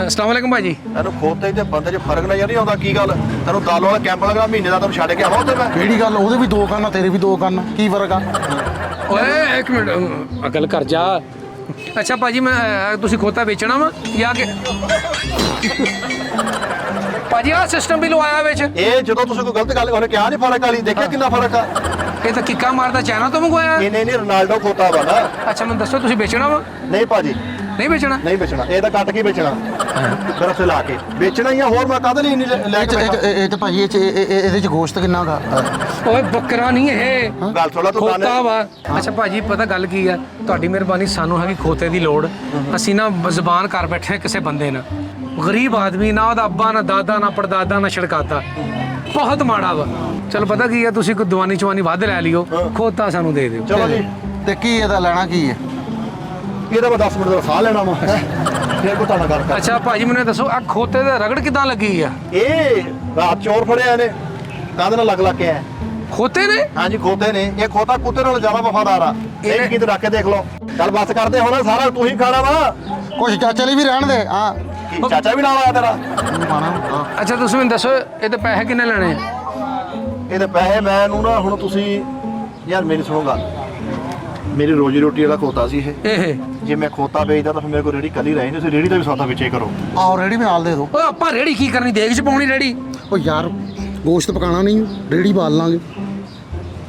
Speaker 2: ਅਸਲਾਮ ਵਾਲੇਕਮ ਭਾਜੀ।
Speaker 4: ਤੈਨੂੰ ਖੋਤੇ ਤੇ ਬੰਦੇ 'ਚ ਫਰਕ ਨਜ਼ਰ ਨਹੀਂ ਆਉਂਦਾ? ਕੀ ਗੱਲ ਤੈਨੂੰ ਦਾਲ ਵਾਲਾ ਕੈਂਪ ਲਗਾ ਮਹੀਨੇ ਦਾ, ਤੈਨੂੰ ਛੱਡ ਕੇ ਆਵਾਂ ਉੱਥੇ ਮੈਂ?
Speaker 1: ਕਿਹੜੀ ਗੱਲ? ਉਹਦੇ ਵੀ ਦੋ ਕੰਨ ਆ, ਤੇਰੇ ਵੀ ਦੋ ਕੰਨ ਆ, ਕੀ ਫਰਕ ਆ?
Speaker 2: ਓਏ ਇੱਕ ਮਿੰਟ ਅਕਲ ਕਰ ਜਾ। ਅੱਛਾ ਭਾਜੀ ਮੈਂ ਤੁਸੀਂ ਖੋਤਾ ਵੇਚਣਾ ਵਾ ਜਾਂ ਕਿ ਭਾਜੀ ਆ ਸਿਸਟਮ ਵੀ ਲਵਾਇਆ ਵਿੱਚ?
Speaker 4: ਇਹ ਜਦੋਂ ਤੁਸੀਂ ਕੋਈ ਗਲਤ ਗੱਲ ਉਹਨੇ ਕਿਹਾ ਨਹੀਂ ਫਰਕ ਵਾਲੀ, ਦੇਖਿਆ ਕਿੰਨਾ ਫਰਕ ਆ?
Speaker 2: ਇਹ ਤਾਂ ਕਿੱਕਾ ਮਾਰਦਾ ਚਾਈਨਾ ਤੋਂ ਮੰਗਵਾਇਆ।
Speaker 4: ਨਹੀਂ ਰੋਨਾਲਡੋ ਖੋਤਾ ਵਾ ਨਾ।
Speaker 2: ਅੱਛਾ ਮੈਨੂੰ ਦੱਸੋ ਤੁਸੀਂ ਵੇਚਣਾ ਵਾ?
Speaker 4: ਨਹੀਂ ਭਾਜੀ
Speaker 2: ਨਹੀਂ ਵੇਚਣਾ?
Speaker 4: ਨਹੀਂ ਵੇਚਣਾ। ਇਹ ਤਾਂ ਕੱਟ ਕੇ ਵੇਚਣਾ, ਫਿਰ ਉੱਥੇ ਲਾ ਕੇ ਵੇਚਣਾ ਹੀ ਆ। ਹੋਰ ਮੈਂ ਕਾਹਦੇ ਲਈ ਲੈ ਕੇ ਬੈਠਾ?
Speaker 1: ਇਹ ਤੇ ਭਾਈ ਇਹਦੇ 'ਚ ਗੋਸ਼ਤ ਕਿੰਨਾ ਗਾ?
Speaker 2: ਓਏ ਬੱਕਰਾ ਨਹੀਂ ਇਹ,
Speaker 4: ਗੱਲ ਥੋੜਾ ਤੂੰ
Speaker 2: ਖੋਤਾ ਵਾ। ਅੱਛਾ ਭਾਜੀ ਪਤਾ ਗੱਲ ਕੀ ਆ, ਤੁਹਾਡੀ ਮਿਹਰਬਾਨੀ, ਸਾਨੂੰ ਹੈਗੀ ਖੋਤੇ ਦੀ ਲੋੜ। ਅਸੀਂ ਨਾ ਜ਼ਬਾਨ ਕਰ ਬੈਠੇ ਕਿਸੇ ਬੰਦੇ ਨਾਲ, ਗਰੀਬ ਆਦਮੀ, ਨਾ ਉਹਦਾ ਅੱਬਾ ਨਾ ਦਾਦਾ ਨਾ ਪੜਦਾਦਾ ਨਾ ਛੜਕਾਤਾ, ਬਹੁਤ ਮਾੜਾ ਵਾ। ਚਲੋ ਪਤਾ ਕੀ ਆ, ਤੁਸੀਂ ਕੋਈ ਦਵਾਨੀ ਚਵਾਨੀ ਵੱਧ ਲੈ ਲਿਓ, ਖੋਤਾ ਸਾਨੂੰ ਦੇ ਦਿਓ।
Speaker 4: ਚਲੋ ਜੀ।
Speaker 1: ਤੇ ਕੀ ਇਹਦਾ ਲੈਣਾ ਕੀ ਹੈ?
Speaker 4: ਇਹਦਾ ਮੈਂ 10 ਮਿੰਟ ਦਾ ਖਾ ਲੈਣਾ ਵਾ, ਫਿਰ ਕੋ ਤੁਹਾਡਾ ਗੱਲ ਕਰ।
Speaker 2: ਅੱਛਾ ਭਾਜੀ ਮੈਨੂੰ ਦੱਸੋ ਆ ਖੋਤੇ ਦੇ ਰਗੜ ਕਿੱਦਾਂ ਲੱਗੀ ਆ?
Speaker 4: ਇਹ ਰਾਤ ਚੋਰ ਫੜਿਆ ਇਹਨੇ, ਕਾਹਦੇ ਨਾਲ ਲੱਗ ਕੇ ਆਇਆ?
Speaker 2: ਖੋਤੇ ਨੇ?
Speaker 4: ਹਾਂਜੀ ਖੋਤੇ ਨੇ। ਇਹ ਖੋਤਾ ਕੁੱਤੇ ਨਾਲ ਜ਼ਿਆਦਾ ਵਫਾਦਾਰ ਆ। ਇਹ ਕਿਤੇ ਰੱਖ ਕੇ ਦੇਖ ਲਓ। ਚੱਲ ਬੱਸ ਕਰਦੇ ਹੁਣ, ਸਾਰਾ ਤੂੰ ਹੀ ਖਾਣਾ ਵਾ।
Speaker 1: ਕੁਛ ਚਾਚਾ ਲਈ ਵੀ ਰਹਿਣ ਦੇ। ਹਾਂ
Speaker 4: ਕੀ ਚਾਚਾ ਵੀ ਨਾਲ ਆਇਆ ਤੇਰਾ?
Speaker 2: ਅੱਛਾ ਤੁਸੀਂ ਮੈਨੂੰ ਦੱਸੋ ਇਹਦੇ ਪੈਸੇ ਕਿੰਨੇ ਲੈਣੇ?
Speaker 4: ਇਹਦੇ ਪੈਸੇ ਮੈਨੂੰ ਨਾ, ਹੁਣ ਤੁਸੀਂ ਯਾਰ ਮੇਰੀ ਸੁਣੋ ਗੱਲ, ਮੇਰੀ ਰੋਜੀ ਰੋਟੀ ਵਾਲਾ ਖੋਤਾ ਸੀ
Speaker 2: ਇਹ
Speaker 4: ਜੇ ਮੈਂ ਖੋਤਾ ਵੇਚਦਾ ਤਾਂ ਫਿਰ ਮੇਰੇ ਕੋਲ ਰੇੜੀ ਕੱਲੀ ਰਹੀ ਨਹੀਂ, ਤੁਸੀਂ ਰੇੜੀ ਦਾ ਵੀ ਸੌਦਾ ਵਿੱਚੇ ਕਰੋ।
Speaker 1: ਆਲਰੇਡੀ ਮੈਂ ਆਲ ਦੇ ਦੋ।
Speaker 2: ਓਏ ਆਪਾਂ ਰੇੜੀ ਕੀ ਕਰਨੀ, ਦੇਗ 'ਚ ਪਾਉਣੀ ਰੇੜੀ?
Speaker 1: ਉਹ ਯਾਰ ਗੋਸ਼ਤ ਪਕਾਣਾ ਨਹੀਂ, ਰੇੜੀ ਬਾਲ ਲਾਂਗੇ।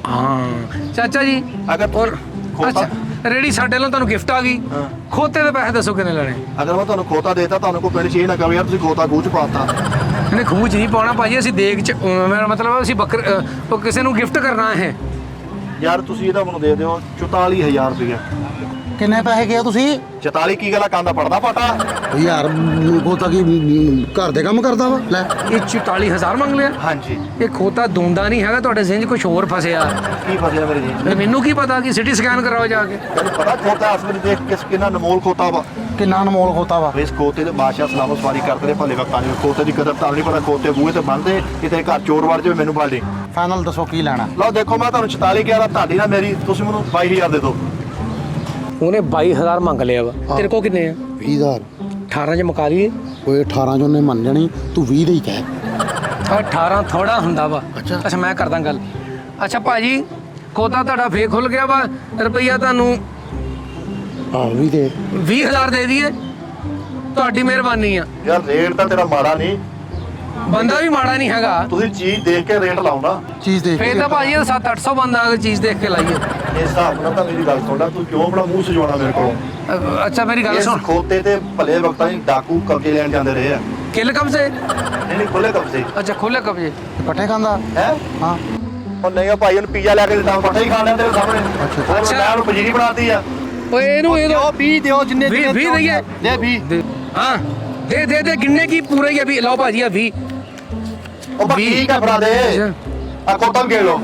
Speaker 2: ਹਾਂ ਚਾਚਾ ਜੀ,
Speaker 4: ਅਗਰ
Speaker 2: ਔਰ
Speaker 4: ਖੋਤਾ
Speaker 2: ਅੱਛਾ ਰੇੜੀ ਸਾਡੇ ਵੱਲੋਂ ਤੁਹਾਨੂੰ ਗਿਫਟ ਆ ਗਈ,
Speaker 4: ਹਾਂ।
Speaker 2: ਖੋਤੇ ਦੇ ਪੈਸੇ ਦੱਸੋ ਕਿੰਨੇ ਲੈਣੇ?
Speaker 4: ਅਗਰ ਮੈਂ ਤੁਹਾਨੂੰ ਖੋਤਾ ਦੇਤਾ, ਤੁਹਾਨੂੰ ਕੋਈ ਪਿੰਡ 'ਚ ਇਹ ਨਾ ਕਹੋ ਯਾਰ ਤੁਸੀਂ ਖੋਤਾ ਗੂਚ ਪਾਤਾ।
Speaker 2: ਇਹਨੇ ਖੂਹ 'ਚ ਨਹੀਂ ਪਾਉਣਾ ਭਾਜੀ, ਅਸੀਂ ਦੇਗ 'ਚ ਮੇਰਾ ਮਤਲਬ ਅਸੀਂ ਉਹ ਕਿਸੇ ਨੂੰ ਗਿਫਟ ਕਰਨਾ ਹੈ।
Speaker 4: ਯਾਰ ਤੁਸੀਂ ਇਹਦਾ ਮੈਨੂੰ ਦੇ ਦਿਓ 44000 ਰੁਪਏ।
Speaker 1: ਕਿੰਨੇ ਪੈਸੇ ਕਿਹਾ ਤੁਸੀਂ?
Speaker 4: 44 ਕੀ ਗੱਲਾਂ ਕਾਂਦਾ ਪੜਦਾ ਪਾਟਾ।
Speaker 1: ਉਹ ਯਾਰ ਖੋਤਾ ਕੀ ਘਰ ਦੇ ਕੰਮ ਕਰਦਾ ਵਾ? ਲੈ
Speaker 2: ਇਹ 44000 ਮੰਗ ਲਿਆ?
Speaker 4: ਹਾਂਜੀ।
Speaker 2: ਇਹ ਖੋਤਾ ਦੋਂਦਾ ਨਹੀਂ ਹੈਗਾ, ਤੁਹਾਡੇ ਜ਼ਿਹਨ 'ਚ ਕੁਝ ਹੋਰ ਫਸਿਆ।
Speaker 4: ਕੀ ਫਸਿਆ ਮੇਰੇ ਜੀ?
Speaker 2: ਤੇ ਮੈਨੂੰ ਕੀ ਪਤਾ ਕਿ ਸਿਟੀ ਸਕੈਨ ਕਰਾਓ ਜਾ ਕੇ।
Speaker 4: ਤੈਨੂੰ ਪਤਾ ਖੋਤਾ ਅਸਲ ਵਿੱਚ ਦੇਖ ਕਿੰਨਾ ਅਨਮੋਲ ਖੋਤਾ ਵਾ।
Speaker 1: ਕਿੰਨਾ ਅਨਮੋਲ ਖੋਤਾ ਵਾ।
Speaker 4: ਇਸ ਖੋਤੇ ਦੇ ਬਾਦਸ਼ਾਹ ਸਲਾਮੋ ਸਵਾਰੀ ਕਰਦੇ ਨੇ ਭਲੇ ਵਕਤਾਂ ਦੇ। ਖੋਤੇ ਦੀ ਕਦਰ ਤਾਂ ਨਹੀਂ ਪਤਾ, ਖੋਤੇ ਬੂਹੇ ਤੇ ਬੰਨਦੇ ਕਿਤੇ ਘਰ ਚੋਰ ਵੜ ਜਾਵੇ ਮੈਨੂੰ ਬਾਲਦੇ।
Speaker 1: ਫਾਈਨਲ ਦੱਸੋ ਕੀ ਲੈਣਾ?
Speaker 4: ਲਓ ਦੇਖੋ ਮੈਂ ਤੁਹਾਨੂੰ 44 ਕਿਹਾ ਤੁਹਾਡੀ ਨਾ ਮੇਰੀ, ਤੁਸੀਂ ਮੈਨੂੰ 22000 ਦੇ ਦਿਓ।
Speaker 2: ਉਹਨੇ 22000 ਮੰਗ ਲਿਆ ਵਾ, ਤੇਰੇ ਕੋਲ ਕਿੰਨੇ ਆ?
Speaker 1: 20000।
Speaker 2: 18 'ਚ ਮੁਕਾ ਲਈਏ?
Speaker 1: ਓਏ 18 ਚੋਂ ਉਹਨੇ ਮੰਨ ਜਾਣੀ, ਤੂੰ 20 ਦੇ ਹੀ ਕਹਿ।
Speaker 2: 18 ਥੋੜਾ ਹੁੰਦਾ ਵਾ।
Speaker 1: ਅੱਛਾ
Speaker 2: ਮੈਂ ਕਰਦਾ ਗੱਲ। ਅੱਛਾ ਭਾਜੀ, ਖੋਤਾ ਤੁਹਾਡਾ ਫੇਕ ਖੁੱਲ ਗਿਆ ਵਾ, ਰੁਪਈਆ ਤੁਹਾਨੂੰ
Speaker 1: ਆਹ 20 ਦੇ।
Speaker 2: 20000 ਦੇ ਦਈਏ? ਤੁਹਾਡੀ ਮਿਹਰਬਾਨੀ ਆ।
Speaker 4: ਯਾਰ ਰੇਟ ਤਾਂ ਤੇਰਾ ਮਾੜਾ ਨਹੀਂ,
Speaker 2: ਬੰਦਾ ਵੀ ਮਾੜਾ ਨਹੀਂ ਹੈਗਾ।
Speaker 4: ਤੁਸੀਂ ਚੀਜ਼ ਦੇਖ ਕੇ ਰੇਟ ਲਾਓ ਨਾ।
Speaker 1: ਚੀਜ਼ ਦੇਖ
Speaker 2: ਫੇਰ ਤਾਂ ਭਾਜੀ 700-800 ਬੰਦਾ ਅਗਰ ਚੀਜ਼ ਦੇਖ ਕੇ ਲਾਈਏ।
Speaker 4: ਇਸ ਹਿਸਾਬ ਨਾਲ ਤਾਂ ਮੇਰੀ ਗੱਲ ਸੁਣਦਾ, ਤੂੰ ਕਿਉਂ ਬੜਾ ਮੂੰਹ ਸਜਾਉਣਾ ਮੇਰੇ ਕੋਲੋਂ?
Speaker 2: ਅੱਛਾ ਮੇਰੀ ਗੱਲ
Speaker 4: ਇਸ
Speaker 2: ਸੁਣ,
Speaker 4: ਖੋਤੇ ਤੇ ਭਲੇ ਵਕਤਾਂ 'ਚ ਡਾਕੂ ਕਬਜ਼ੇ ਲੈਣ ਜਾਂਦੇ ਰਹੇ ਆ।
Speaker 2: ਕਿੱਲ ਕਬਜ਼ੇ?
Speaker 4: ਨਹੀਂ ਖੁੱਲੇ ਕਬਜ਼ੇ।
Speaker 2: ਅੱਛਾ ਖੁੱਲੇ ਕਬਜ਼ੇ।
Speaker 1: ਪੱਠੇ ਖਾਂਦਾ
Speaker 4: ਹੈ
Speaker 1: ਹਾਂ।
Speaker 4: ਉਹ ਨਹੀਂ ਆ ਭਾਈ, ਉਹਨੂੰ ਪੀਜ਼ਾ ਲੈ ਕੇ ਦਿੱਤਾ, ਪੱਠਾ ਹੀ ਖਾ ਲਿਆ ਤੇਰੇ ਸਾਹਮਣੇ।
Speaker 2: ਅੱਛਾ।
Speaker 4: ਅੱਛਾ ਮੈਂ ਉਹਨੂੰ ਪਜੀਰੀ ਬਣਾਤੀ ਆ।
Speaker 2: ਓਏ ਇਹਨੂੰ ਇਹ ਦੋ
Speaker 4: 20 ਦਿਓ ਜਿੰਨੇ
Speaker 2: 20 ਦਈਏ?
Speaker 4: ਦੇ 20।
Speaker 2: ਹਾਂ ਦੇ ਗਿਣਨੇ ਕੀ ਪੂਰੇ ਹੀ ਆ ਵੀ। ਲਓ ਭਾਜੀ ਆ 20।
Speaker 4: ਉਹ ਬਸ ਠੀਕ ਆ ਫੜਾ ਦੇ। ਆ ਖੋਤਾ ਵੀ ਗਿਣ ਲਓ।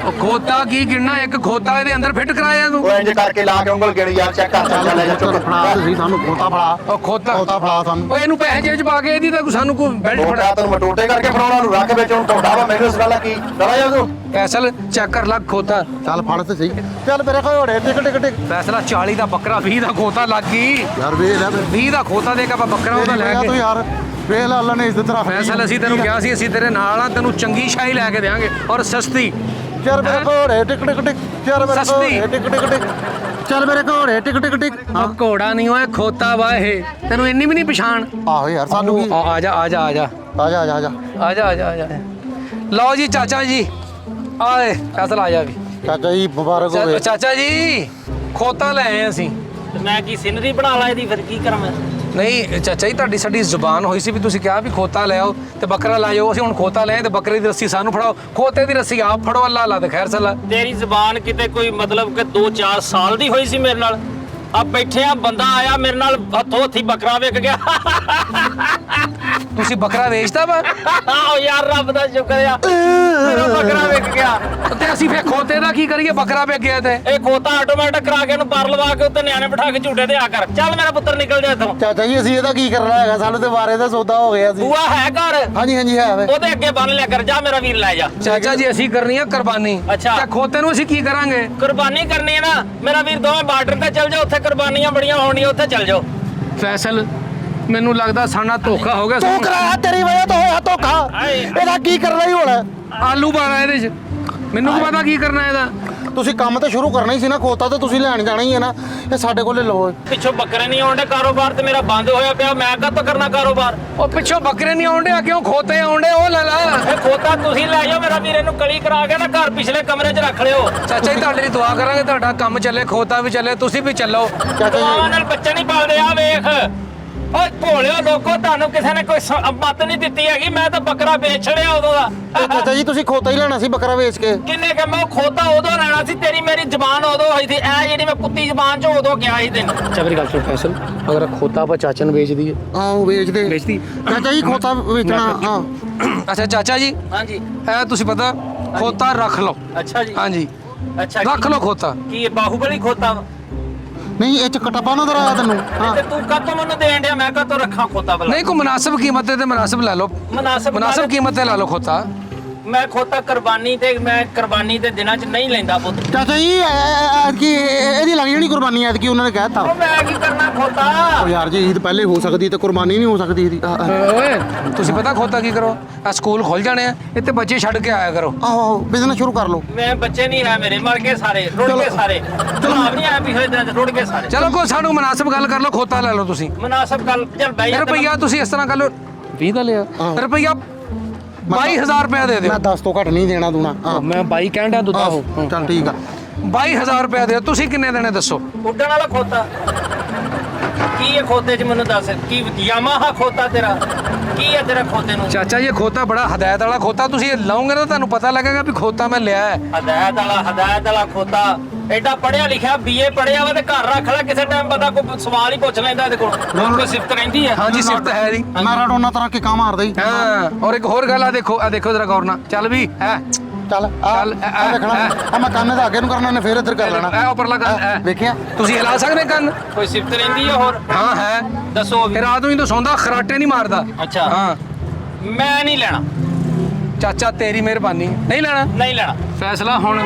Speaker 2: ਉਹ ਖੋਤਾ ਕੀ ਗਿਣਨਾ, ਇੱਕ ਖੋਤਾ ਇਹਦੇ ਅੰਦਰ ਫਿੱਟ ਕਰਾਇਆ ਤੂੰ?
Speaker 4: ਉਹ ਇੰਜ ਕਰਕੇ ਲਾ ਕੇ ਉਂਗਲ ਗਿਣ ਯਾਰ, ਚੈੱਕ ਕਰ ਚੱਲ ਲੈ ਜਾ ਚੁੱਕ
Speaker 1: ਫੜਾ ਤੁਸੀਂ ਸਾਨੂੰ ਖੋਤਾ ਫੜਾ।
Speaker 2: ਉਹ ਖੋਤਾ
Speaker 1: ਫੜਾ ਸਾਨੂੰ।
Speaker 2: ਓਏ ਇਹਨੂੰ ਪੈਸੇ ਜੇਬ 'ਚ ਪਾ ਕੇ ਇਹਦੀ ਤਾਂ ਸਾਨੂੰ ਕੋਈ ਬੈਲਟ
Speaker 4: ਟੋਟਾ
Speaker 2: ਫੜਾ।
Speaker 4: ਤੈਨੂੰ ਮੈਂ ਟੋਟੇ ਕਰਕੇ ਫੜਾਉਣਾ ਨੂੰ ਰੱਖ ਵਿੱਚ, ਹੁਣ ਟੋਟਾ ਵਾ ਮੈਨੂੰ ਇਸ ਗੱਲ ਦਾ ਕੀ ਡਰਾ ਜਾ ਤੂੰ।
Speaker 2: ਫੈਸਲ ਚੈੱਕ ਕਰ ਲੱਗ ਖੋਤਾ।
Speaker 1: ਚੱਲ ਫੜ ਤੇ ਸਹੀ। ਚੱਲ ਮੇਰੇ ਕੋਲ ਹੋੜੇ ਟਿਕ।
Speaker 2: ਫੈਸਲਾ 40 ਦਾ ਬੱਕਰਾ, 20 ਦਾ ਖੋਤਾ ਲੱਗ ਗਈ।
Speaker 1: ਯਾਰ ਵੇਖ ਲੈ
Speaker 2: 20 ਦਾ ਖੋਤਾ ਦੇ ਕੇ ਆਪਾਂ ਬੱਕਰਾ ਉਹਦਾ ਲੈ
Speaker 1: ਤੂੰ
Speaker 2: ਕੇ।
Speaker 1: ਯਾਰ ਵੇਖ ਲੈ, ਅੱਲਾ ਨੇ ਇੱਜ਼ਤ ਰੱਖ।
Speaker 2: ਫੈਸਲ ਅਸੀਂ ਤੈਨੂੰ ਕਿਹਾ ਸੀ ਅਸੀਂ ਤੇਰੇ ਨਾਲ ਆ, ਤੈਨੂੰ ਚੰਗੀ ਸ਼ਾਹੀ ਲੈ ਕੇ ਦੇਵਾਂਗੇ ਔਰ ਸਸਤੀ।
Speaker 1: ਚੱਲ ਮੇਰੇ ਕੋਲ ਹੋੜੇ ਟਿਕ। ਚੱਲ ਮੇਰੇ
Speaker 2: ਸਸਤੀ।
Speaker 1: ਕੋਲ ਟਿਕ। ਚੱਲ ਮੇਰੇ ਕੋਲ ਹੋੜੇ ਟਿਕ।
Speaker 2: ਆ ਘੋੜਾ ਨਹੀਂ ਓਏ, ਖੋਤਾ ਵਾ ਇਹ। ਤੈਨੂੰ ਇੰਨੀ ਵੀ ਨਹੀਂ ਪਛਾਣ?
Speaker 1: ਆਹੋ ਯਾਰ ਸਾਨੂੰ ਕੀ।
Speaker 2: ਆ ਜਾ।
Speaker 1: ਆ ਜਾ।
Speaker 2: ਲਓ ਜੀ ਚਾਚਾ ਜੀ, ਆਏ ਫੈਸਲਾ ਆ ਜਾ ਵੀ।
Speaker 1: ਚਾਚਾ ਜੀ ਮੁਬਾਰਕ ਹੋਵੇ।
Speaker 2: ਚਾਚਾ ਜੀ ਖੋਤਾ ਲੈ ਆਏ ਅਸੀਂ।
Speaker 3: ਮੈਂ ਕੀ ਸਿਨਰੀ ਬਣਾ ਲਾ ਇਹਦੀ, ਫਿਰ ਕੀ ਕਰਾਂ ਮੈਂ?
Speaker 2: ਨਹੀਂ ਚਾਚਾ ਜੀ, ਸਾਡੀ ਜ਼ੁਬਾਨ ਹੋਈ ਸੀ ਵੀ ਤੁਸੀਂ ਕਿਹਾ ਵੀ ਖੋਤਾ ਲੈ ਆਓ ਤੇ ਬੱਕਰਾ ਲੈ ਜਾਓ। ਅਸੀਂ ਹੁਣ ਖੋਤਾ ਲੈ ਆਏ ਤੇ ਬੱਕਰੇ ਦੀ ਰੱਸੀ ਸਾਨੂੰ ਫੜਾਓ, ਖੋਤੇ ਦੀ ਰੱਸੀ ਆਪ ਫੜੋ। ਅੱਲਾ ਤੇ ਖੈਰ ਸਲਾ।
Speaker 3: ਤੇਰੀ ਜ਼ਬਾਨ ਕਿਤੇ ਕੋਈ ਮਤਲਬ ਕਿ 2-4 ਸਾਲ ਦੀ ਹੋਈ ਸੀ ਮੇਰੇ ਨਾਲ? ਆ ਬੈਠੇ ਆ, ਬੰਦਾ ਆਇਆ ਮੇਰੇ ਨਾਲ ਹੱਥੋਂ ਹੱਥੀ ਬੱਕਰਾ ਵਿਕ ਗਿਆ।
Speaker 2: ਤੁਸੀਂ ਬੱਕਰਾ ਵੇਚਦਾ ਵਾ?
Speaker 3: ਆਓ ਯਾਰ, ਰੱਬ ਦਾ ਸ਼ੁਕਰ ਆ, ਮੇਰਾ ਬੱਕਰਾ ਵਿਕ ਗਿਆ।
Speaker 2: ਤੇ ਅਸੀਂ ਫੇਰ ਖੋਤੇ ਦਾ ਕੀ ਕਰੀਏ? ਬੱਕਰਾ ਵਿਕ ਗਿਆ ਤੇ
Speaker 3: ਇਹ ਖੋਤਾ ਆਟੋਮੈਟਿਕ ਕਰਾ ਕੇ ਇਹਨੂੰ ਪਰ ਲਵਾ ਕੇ ਉੱਤੇ ਨਿਆਣੇ ਬਿਠਾ ਕੇ ਝੂਟੇ ਤੇ ਆ ਕਰ। ਚੱਲ ਮੇਰਾ ਪੁੱਤਰ ਨਿਕਲ ਜਾ ਇੱਥੋਂ।
Speaker 1: ਚਾਚਾ ਜੀ ਅਸੀਂ ਇਹਦਾ ਕੀ ਕਰਨਾ ਹੈਗਾ, ਸਾਨੂੰ ਤੇ ਵਾਰੇ ਦਾ ਸੌਦਾ ਹੋ ਗਿਆ ਸੀ।
Speaker 3: ਬੂਆ ਹੈ ਘਰ?
Speaker 1: ਹਾਂਜੀ ਹੈ ਵੇ।
Speaker 3: ਉਹਦੇ ਅੱਗੇ ਬੰਨ ਲਿਆ ਕਰ, ਜਾ ਮੇਰਾ ਵੀਰ ਲੈ ਜਾ।
Speaker 2: ਚਾਚਾ ਜੀ ਅਸੀਂ ਕਰਨੀ ਆ ਕੁਰਬਾਨੀ।
Speaker 3: ਅੱਛਾ।
Speaker 2: ਤੇ ਖੋਤੇ ਨੂੰ ਅਸੀਂ ਕੀ ਕਰਾਂਗੇ?
Speaker 3: ਕੁਰਬਾਨੀ ਕਰਨੀ ਹੈ ਨਾ ਮੇਰਾ ਵੀਰ, ਦੋਵੇਂ ਬਾਰਡਰ ਤੇ ਚੱਲ ਜਾਓ, ਉੱਥੇ ਕੁਰਬਾਨੀਆਂ ਬੜੀਆਂ ਹੋਣੀਆਂ, ਉੱਥੇ ਚੱਲ ਜਾਓ।
Speaker 2: ਫੈਸਲ ਮੈਨੂੰ ਲੱਗਦਾ ਸਾਡਾ ਧੋਖਾ ਹੋ ਗਿਆ।
Speaker 1: ਤੂੰ ਕਰਾਇਆ, ਤੇਰੀ ਵਜ੍ਹਾ ਤੋਂ ਹੋਇਆ ਧੋਖਾ।
Speaker 3: ਹਾਏ।
Speaker 1: ਇਹਦਾ ਕੀ ਕਰਨਾ ਹੀ ਹੁਣ?
Speaker 2: ਆਲੂ ਪਾਣਾ ਇਹਦੇ 'ਚ, ਮੈਨੂੰ ਕੀ ਪਤਾ ਕੀ ਕਰਨਾ ਇਹਦਾ।
Speaker 1: ਤੁਸੀਂ ਕੰਮ ਤੇ ਸ਼ੁਰੂ ਕਰਨਾ ਹੀ ਸੀ ਨਾ, ਖੋਤਾ ਤੇ ਤੁਸੀਂ ਲੈਣ ਜਾਣਾ ਹੀ ਹੈ ਨਾ। ਇਹ ਸਾਡੇ ਕੋਲੇ ਲਵੋ।
Speaker 3: ਪਿੱਛੋਂ ਬੱਕਰੇ ਨਹੀਂ ਆਉਂਦੇ, ਕਾਰੋਬਾਰ ਤੇ ਮੇਰਾ ਬੰਦ ਹੋਇਆ ਪਿਆ, ਮੈਂ ਕਾਹਤੋਂ ਕਰਨਾ ਕਾਰੋਬਾਰ?
Speaker 2: ਉਹ ਪਿੱਛੋਂ ਬੱਕਰੇ ਨਹੀਂ ਆਉਂਦੇ ਆ, ਕਿਉਂ ਖੋਤੇ ਆਉਂਦੇ? ਉਹ ਲੈ ਲਾ।
Speaker 3: ਇਹ ਖੋਤਾ ਤੁਸੀਂ ਲੈ ਜਾਓ, ਮੇਰਾ ਵੀਰ ਇਹਨੂੰ ਕਲੀ ਕਰਾ ਕੇ ਨਾ ਘਰ ਪਿਛਲੇ ਕਮਰੇ 'ਚ ਰੱਖ ਲਿਓ।
Speaker 2: ਚਾਚਾ ਜੀ ਤੁਹਾਡੇ ਲਈ ਦੁਆ ਕਰਾਂਗੇ, ਤੁਹਾਡਾ ਕੰਮ ਚੱਲੇ, ਖੋਤਾ ਵੀ ਚੱਲੇ, ਤੁਸੀਂ ਵੀ ਚੱਲੋ।
Speaker 1: ਚਾਚਾ
Speaker 3: ਦੁਆਵਾਂ
Speaker 1: ਜੀ
Speaker 3: ਨਾਲ ਬੱਚੇ ਨਹੀਂ ਪਾਲਦੇ। ਆ ਵੇਖ, ਓਏ ਭੋਲਿਓ ਲੋਕੋ, ਤੁਹਾਨੂੰ ਕਿਸੇ ਨੇ ਕੋਈ ਮੱਤ ਨਹੀਂ ਦਿੱਤੀ ਹੈਗੀ। ਮੈਂ ਤਾਂ ਬੱਕਰਾ ਵੇਚ ਛੜਿਆ ਉਦੋਂ ਦਾ।
Speaker 1: ਚਾਚਾ ਜੀ ਤੁਸੀਂ ਖੋਤਾ ਹੀ ਲੈਣਾ ਸੀ ਬੱਕਰਾ ਵੇਚ ਕੇ।
Speaker 3: ਕਿੰਨੇ ਕਿ ਮੈਂ ਉਹ ਖੋਤਾ ਉਦੋਂ ਲੈਣਾ ਸੀ, ਤੇਰੀ ਮੇਰੀ ਜ਼ਬਾਨ ਉਦੋਂ ਹੋਈ ਸੀ। ਇਹ ਜਿਹੜੀ ਮੈਂ ਕੁੱਤੀ ਜ਼ਬਾਨ 'ਚ ਉਦੋਂ ਗਿਆ ਸੀ ਤੈਨੂੰ।
Speaker 2: ਅੱਛਾ ਮੇਰੀ ਗੱਲ ਸੁਣ ਫੈਸਲ, ਅਗਰ ਖੋਤਾ ਆਪਾਂ ਚਾਚਾ ਨੂੰ ਵੇਚ ਦਈਏ?
Speaker 1: ਆਹੋ ਵੇਚਦੇ।
Speaker 2: ਵੇਚਦੀ।
Speaker 1: ਚਾਚਾ ਜੀ ਖੋਤਾ ਵੇਚਣਾ। ਹਾਂ
Speaker 2: ਅੱਛਾ ਚਾਚਾ ਜੀ,
Speaker 3: ਹਾਂਜੀ।
Speaker 2: ਇਹ ਤੁਸੀਂ ਪਤਾ ਖੋਤਾ ਰੱਖ ਲਓ।
Speaker 3: ਅੱਛਾ ਜੀ।
Speaker 2: ਹਾਂਜੀ
Speaker 3: ਅੱਛਾ,
Speaker 2: ਰੱਖ ਲਓ ਖੋਤਾ।
Speaker 3: ਕੀ ਇਹ ਬਾਹੂਬਲੀ ਖੋਤਾ ਵਾ?
Speaker 1: ਨਹੀਂ ਇਹ ਚ ਕਟਪਾ ਨਾ ਦਰਾਇਆ ਤੈਨੂੰ। ਹਾਂ
Speaker 3: ਤੇ ਤੂੰ ਕਾਹਤੋਂ ਮੈਨੂੰ ਦੇਣ ਡਿਆ, ਮੈਂ ਕਾਹਤੋਂ ਰੱਖਾਂ ਖੋਤਾ ਬਲਾ?
Speaker 2: ਨਹੀਂ ਕੋਈ ਮੁਨਾਸਿਬ ਕੀਮਤ ਤੇ ਮੁਨਾਸਿਬ ਲੈ ਲਓ। ਮੁਨਾਸਿਬ ਕੀਮਤ ਤੇ ਲੈ ਲਓ ਖੋਤਾ।
Speaker 3: ਮੈਂ ਖੋਤਾ ਕੁਰਬਾਨੀ ਤੇ, ਮੈਂ ਕੁਰਬਾਨੀ ਦੇ ਦਿਨਾਂ 'ਚ ਨਹੀਂ ਲੈਂਦਾ ਪੁੱਤ।
Speaker 1: ਚਾਚਾ ਜੀ ਐਤਕੀ ਇਹਦੀ ਲੱਗ ਜਾਣੀ ਕੁਰਬਾਨੀ, ਐਤਕੀ ਉਹਨਾਂ ਨੇ ਕਹਿਤਾ।
Speaker 3: ਉਹ ਮੈਂ ਕੀ ਕਰਨਾ ਖੋਤਾ
Speaker 1: ਉਹ ਯਾਰ ਜੀ ਈਦ ਪਹਿਲੇ ਹੋ ਸਕਦੀ ਤੇ ਕੁਰਬਾਨੀ ਨਹੀਂ ਹੋ ਸਕਦੀ ਇਹਦੀ
Speaker 2: ਓਏ ਤੁਸੀਂ ਪਤਾ ਖੋਤਾ ਕੀ ਕਰੋ, ਆ ਸਕੂਲ ਖੁੱਲ ਜਾਣੇ ਆ, ਇੱਥੇ ਬੱਚੇ ਛੱਡ ਕੇ ਆਇਆ ਕਰੋ।
Speaker 1: ਆਹੋ ਬਿਜ਼ਨਸ ਸ਼ੁਰੂ ਕਰ ਲਓ।
Speaker 3: ਮੈਂ ਬੱਚੇ ਨਹੀਂ ਹੈ ਮੇਰੇ, ਮਰ ਗਏ ਸਾਰੇ, ਰੁੜ ਗਏ ਸਾਰੇ, ਜਵਾਬ ਨਹੀਂ ਆਇਆ ਪਿਛਲੇ ਦਿਨਾਂ 'ਚ, ਰੁੜ ਗਏ ਸਾਰੇ।
Speaker 2: ਚਲੋ ਕੋਈ ਸਾਨੂੰ ਮੁਨਾਸਿਬ ਗੱਲ ਕਰ ਲਓ, ਖੋਤਾ ਲੈ ਲਓ ਤੁਸੀਂ।
Speaker 3: ਮੁਨਾਸਬ ਗੱਲ ਚੱਲ ਬਈ
Speaker 2: ਰੁਪਈਆ ਤੁਸੀਂ ਇਸ ਤਰ੍ਹਾਂ ਕਰ ਲਓ 20 ਦਾ ਲਿਆ ਰੁਪਈਆ 22000 ਰੁਪਇਆ ਦੇ ਦਿਓ।
Speaker 1: ਮੈਂ 10 ਤੋਂ ਘੱਟ ਨਹੀਂ ਦੇਣਾ ਦੂਣਾ।
Speaker 2: ਮੈਂ 22 ਕਹਿਣ ਡਿਆ ਦੁੱਧਾ ਹੋ
Speaker 1: ਚੱਲ ਠੀਕ ਆ।
Speaker 2: 22000 ਰੁਪਇਆ ਦਿਓ। ਤੁਸੀਂ ਕਿੰਨੇ ਦੇਣੇ ਦੱਸੋ?
Speaker 3: ਉੱਡਣ ਵਾਲਾ ਖੋਤਾ ਕੀ ਹੈ ਖੋਤੇ 'ਚ ਮੈਨੂੰ ਦੱਸ, ਕੀ ਯਾਮਾਹਾ ਖੋਤਾ ਤੇਰਾ ਕੀ ਹੈ ਤੇਰਾ ਖੋਤੇ ਨੂੰ?
Speaker 2: ਚਾਚਾ ਇਹ ਖੋਤਾ ਬੜਾ ਹਦਾਇਤ ਵਾਲਾ ਖੋਤਾ, ਤੁਸੀਂ ਇਹ ਲਾਉਂਗੇ ਨਾ ਤੁਹਾਨੂੰ ਪਤਾ ਲੱਗੇਗਾ ਵੀ ਖੋਤਾ ਮੈਂ ਲਿਆ ਹੈ।
Speaker 3: ਹਦਾਇਤ ਵਾਲਾ ਖੋਤਾ, ਐਡਾ ਪੜਿਆ ਲਿਖਿਆ ਬੀਏ ਪੜਿਆ ਵਾ ਤੇ ਘਰ ਰੱਖ ਲੈ, ਕਿਸੇ ਟਾਈਮ ਪਤਾ ਕੋਈ ਸਵਾਲ ਹੀ ਪੁੱਛ ਲੈਂਦਾ ਇਹਦੇ ਕੋਲ, ਕੋਈ ਸਿਫਤ ਰਹਿੰਦੀ ਹੈ।
Speaker 2: ਹਾਂਜੀ ਸਿਫਤ ਹੈ ਜੀ।
Speaker 1: ਮੈਰਾਡੋਨਾ ਤਰ੍ਹਾਂ ਕਿੱਕਾਂ ਮਾਰਦਾ ਹੀ।
Speaker 2: ਹਾਂ ਔਰ ਇੱਕ ਹੋਰ ਗੱਲ ਆ ਦੇਖੋ ਜਰਾ ਗੌਰ ਨਾਲ ਚੱਲ ਵੀ ਹੈ
Speaker 1: ਚੱਲ ਆ
Speaker 2: ਚੱਲ,
Speaker 1: ਦੇਖਣਾ ਆ ਮੈਂ ਕੰਨ ਦਾ ਅੱਗੇ ਨੂੰ ਕਰਨਾ ਨੇ ਫੇਰ ਇੱਧਰ ਕਰ ਲੈਣਾ।
Speaker 2: ਇਹ ਉੱਪਰਲਾ ਕੰਨ
Speaker 1: ਵੇਖਿਆ
Speaker 2: ਤੁਸੀਂ ਹਿਲਾ ਸਕਦੇ ਕੰਨ?
Speaker 3: ਕੋਈ ਸਿਫਤ ਰਹਿੰਦੀ ਹੈ ਹੋਰ?
Speaker 2: ਹਾਂ ਹੈ।
Speaker 3: ਦੱਸੋ
Speaker 2: ਇਹ ਰਾਤ ਨੂੰ ਹੀ ਤਾਂ ਸੌਂਦਾ, ਖਰਾਟੇ ਨਹੀਂ ਮਾਰਦਾ।
Speaker 3: ਅੱਛਾ
Speaker 2: ਹਾਂ
Speaker 3: ਮੈਂ ਨਹੀਂ ਲੈਣਾ,
Speaker 2: ਚਾਚਾ ਤੇਰੀ ਮਿਹਰਬਾਨੀ। ਨਹੀਂ ਲੈਣਾ
Speaker 3: ਨਹੀਂ ਲੈਣਾ।
Speaker 2: ਫੈਸਲਾ ਹੁਣ